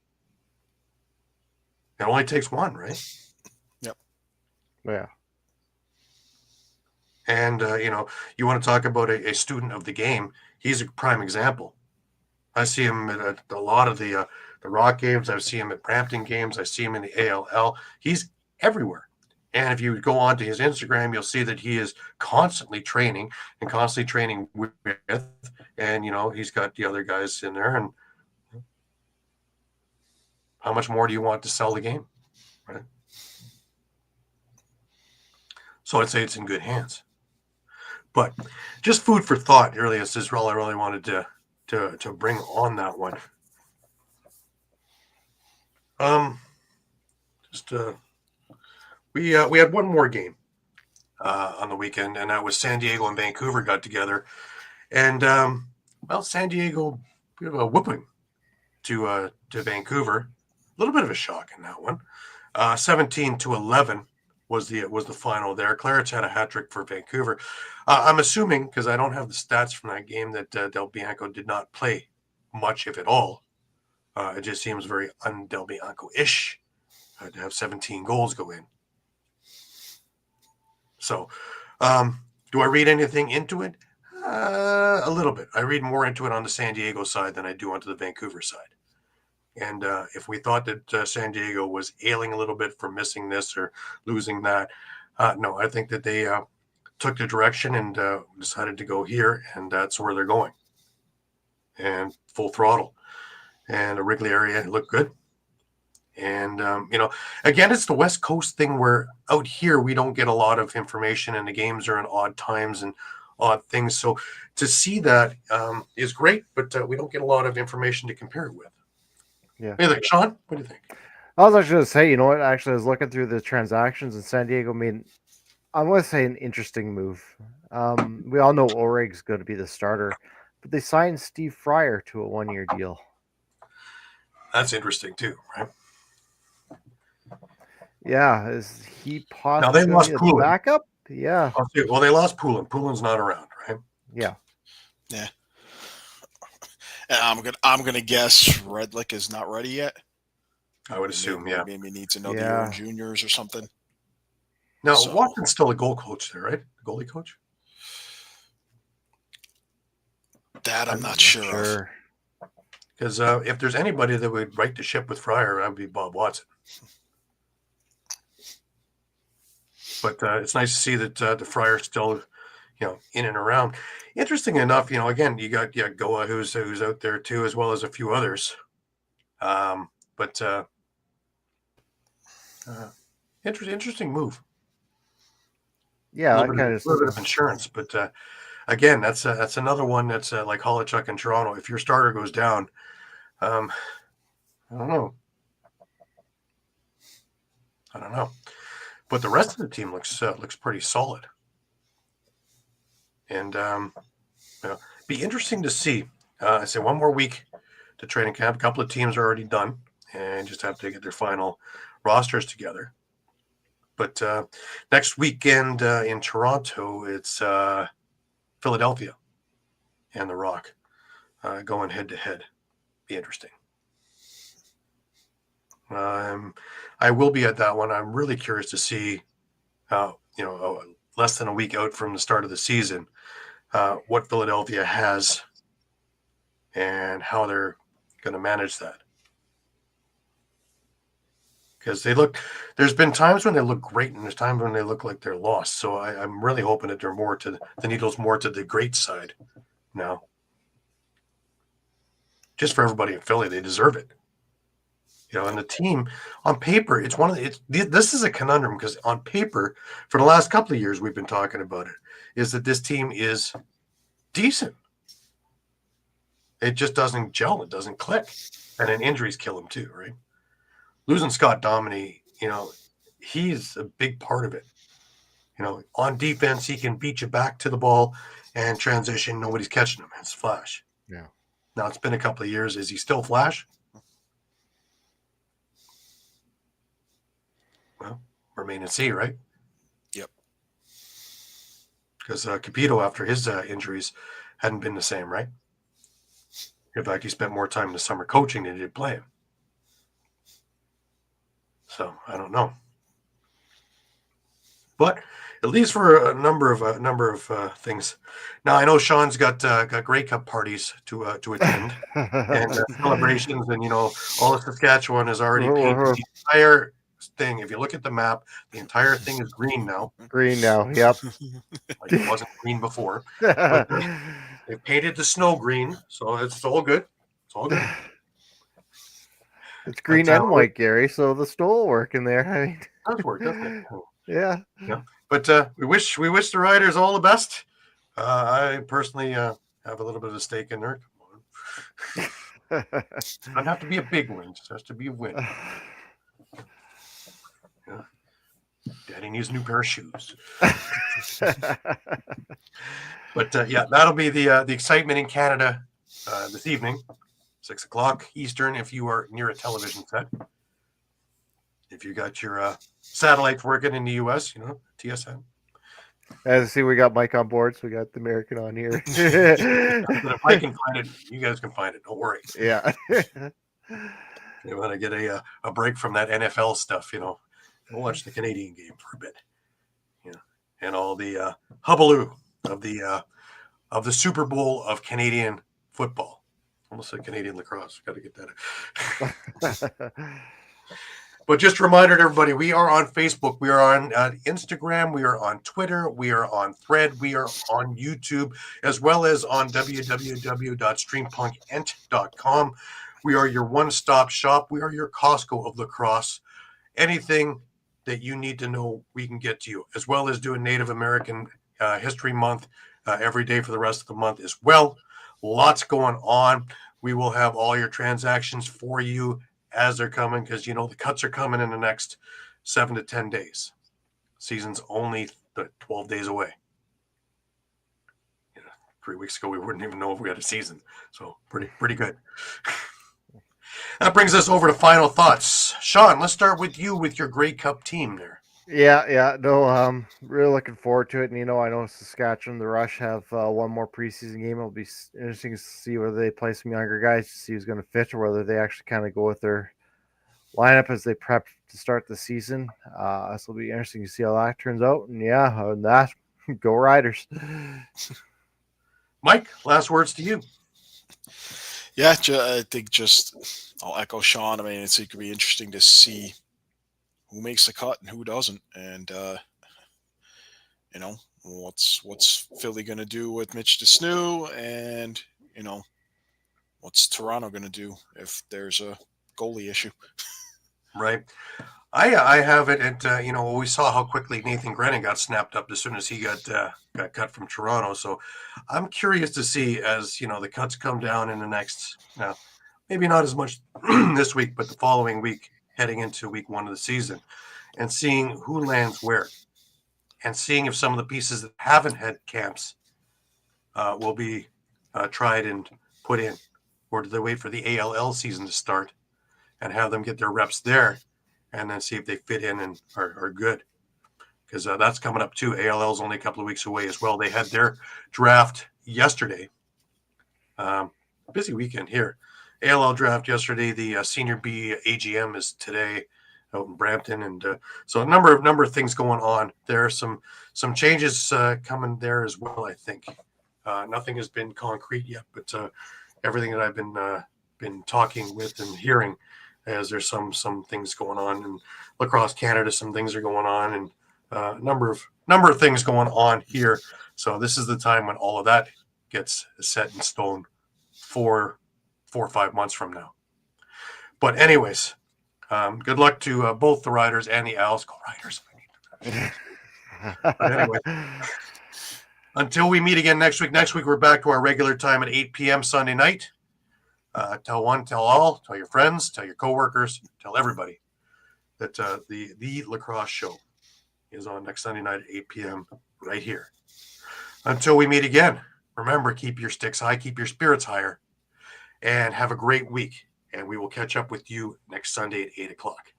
It only takes one, right? Yep. Yeah. And, you want to talk about a student of the game. He's a prime example. I see him at a lot of the Rock games. I see him at Brampton games. I see him in the ALL. He's everywhere. And if you go on to his Instagram, you'll see that he is constantly training with, and, he's got the other guys in there. And how much more do you want to sell the game? Right. So I'd say it's in good hands. But just food for thought, really, is all I really wanted to bring on that one. We had one more game on the weekend, and that was San Diego and Vancouver got together, and San Diego, we have a whooping to Vancouver. A little bit of a shock in that one. 17-11 was the final there. Clarence had a hat trick for Vancouver. I'm assuming, because I don't have the stats from that game, that Del Bianco did not play much, if at all. It just seems very un-Del Bianco-ish to have 17 goals go in. So, do I read anything into it? A little bit. I read more into it on the San Diego side than I do onto the Vancouver side. And if we thought that San Diego was ailing a little bit for missing this or losing that, no, I think that they took the direction and decided to go here, and that's where they're going. And full throttle. And the Wrigley area looked good. And, again, it's the West Coast thing where out here we don't get a lot of information, and the games are in odd times and odd things. So to see that is great, but we don't get a lot of information to compare it with. Yeah. What do you think, Shawn? What do you think? I was actually going to say, you know what? Actually, I was looking through the transactions, and San Diego made, I'm going to say, an interesting move. We all know Oreg's going to be the starter, but they signed Steve Fryer to a 1-year deal. That's interesting too, right? Yeah, is he possibly Now they lost the Poulin. backup? Yeah. Well, they lost Poulin. Poulin's not around, right? Yeah. yeah. And I'm gonna guess Redlick is not ready yet. I would assume, yeah. Maybe needs another Yeah. year in juniors or something. No, So- Watson's still a goal coach there, right? The goalie coach? That I'm not sure of. Because if there's anybody that would right the ship with Fryer, that would be Bob Watson. But it's nice to see that the Fryer still in and around. Interesting enough, again, you got Goa who's out there too, as well as a few others. But interesting move. Yeah, a I kind little bit of insurance, but again, that's another one that's like Holochuk in Toronto. If your starter goes down, I don't know. But the rest of the team looks pretty solid, and be interesting to see. I say one more week to training camp. A couple of teams are already done, and just have to get their final rosters together. But next weekend in Toronto, it's Philadelphia and the Rock going head to head. Be interesting. I will be at that one. I'm really curious to see how, less than a week out from the start of the season, what Philadelphia has and how they're going to manage that. Because there's been times when they look great and there's times when they look like they're lost. So I'm really hoping that they're the needle's more to the great side now. Just for everybody in Philly, they deserve it. And the team on paper, this is a conundrum because on paper, for the last couple of years, we've been talking about it, is that this team is decent. It just doesn't gel. It doesn't click. And then injuries kill them too, right? Losing Scott Dominey, he's a big part of it. On defense, he can beat you back to the ball and transition. Nobody's catching him. It's Flash. Yeah. Now, it's been a couple of years. Is he still Flash? Well, remain and see, right? Yep. Because Capito, after his injuries, hadn't been the same, right? In fact, he spent more time in the summer coaching than he did playing. So I don't know, but at least for a number of things. Now I know Sean's got Grey Cup parties to attend and celebrations, and all of Saskatchewan has already painted the entire thing. If you look at the map, the entire thing is green now. Green now, yep. Like it wasn't green before. But they painted the snow green, so it's all good. It's all good. It's green and white, Gary, so the stole work in there. I mean, it does work, doesn't it? Yeah. But we wish the riders all the best. I personally have a little bit of a stake in there. Doesn't have to be a big win; it just has to be a win. Daddy needs a new pair of shoes. But that'll be the excitement in Canada this evening. 6:00 Eastern, if you are near a television set. If you got your satellites working in the US, TSN. As I see, we got Mike on board, so we got the American on here. But if I can find it, you guys can find it. Don't worry. Yeah. You want to get a break from that NFL stuff, we'll watch the Canadian game for a bit. And all the hubbub of the Super Bowl of Canadian football. Almost said Canadian lacrosse. Got to get that. But just a reminder to everybody, we are on Facebook. We are on Instagram. We are on Twitter. We are on Thread. We are on YouTube, as well as on www.streampunkentertainment.com. We are your one-stop shop. We are your Costco of lacrosse. Anything that you need to know, we can get to you, as well as doing Native American History Month every day for the rest of the month as well. Lots going on. We will have all your transactions for you as they're coming, because the cuts are coming in the next 7 to 10 days. Season's only 12 days away. 3 weeks ago we wouldn't even know if we had a season, so pretty good. That brings us over to final thoughts. Sean, let's start with you with your Grey Cup team there. Yeah. No, really looking forward to it. And, I know Saskatchewan, the Rush have one more preseason game. It'll be interesting to see whether they play some younger guys to see who's going to fit, or whether they actually kind of go with their lineup as they prep to start the season. This will be interesting to see how that turns out. And other than that, go Riders. Mike, last words to you. Yeah, I think I'll echo Sean. I mean, it could be interesting to see who makes the cut and who doesn't. And, what's Philly going to do with Mitch DeSnew, and what's Toronto going to do if there's a goalie issue? Right. I have it at we saw how quickly Nathan Grennan got snapped up as soon as he got cut from Toronto. So I'm curious to see as the cuts come down in the next maybe not as much this week, but the following week heading into week 1 of the season, and seeing who lands where, and seeing if some of the pieces that haven't had camps will be tried and put in, or do they wait for the ALL season to start and have them get their reps there, and then see if they fit in and are good, because that's coming up too. ALL is only a couple of weeks away as well. They had their draft yesterday. Busy weekend here. ALL draft yesterday. The Senior B AGM is today out in Brampton, and so a number of things going on. There are some changes coming there as well. I think nothing has been concrete yet, but everything that I've been talking with and hearing, as there's some things going on in Lacrosse Canada, some things are going on, and a number of things going on here. So this is the time when all of that gets set in stone for 4 or 5 months from now. But anyways, good luck to both the Riders and the Owls. Go Riders! But anyway, until we meet again next week. Next week we're back to our regular time at 8 p.m. Sunday night. Tell one, tell all, tell your friends, tell your coworkers, tell everybody that the Lacrosse Show is on next Sunday night at 8 p.m. right here. Until we meet again, remember, keep your sticks high, keep your spirits higher, and have a great week. And we will catch up with you next Sunday at 8 o'clock.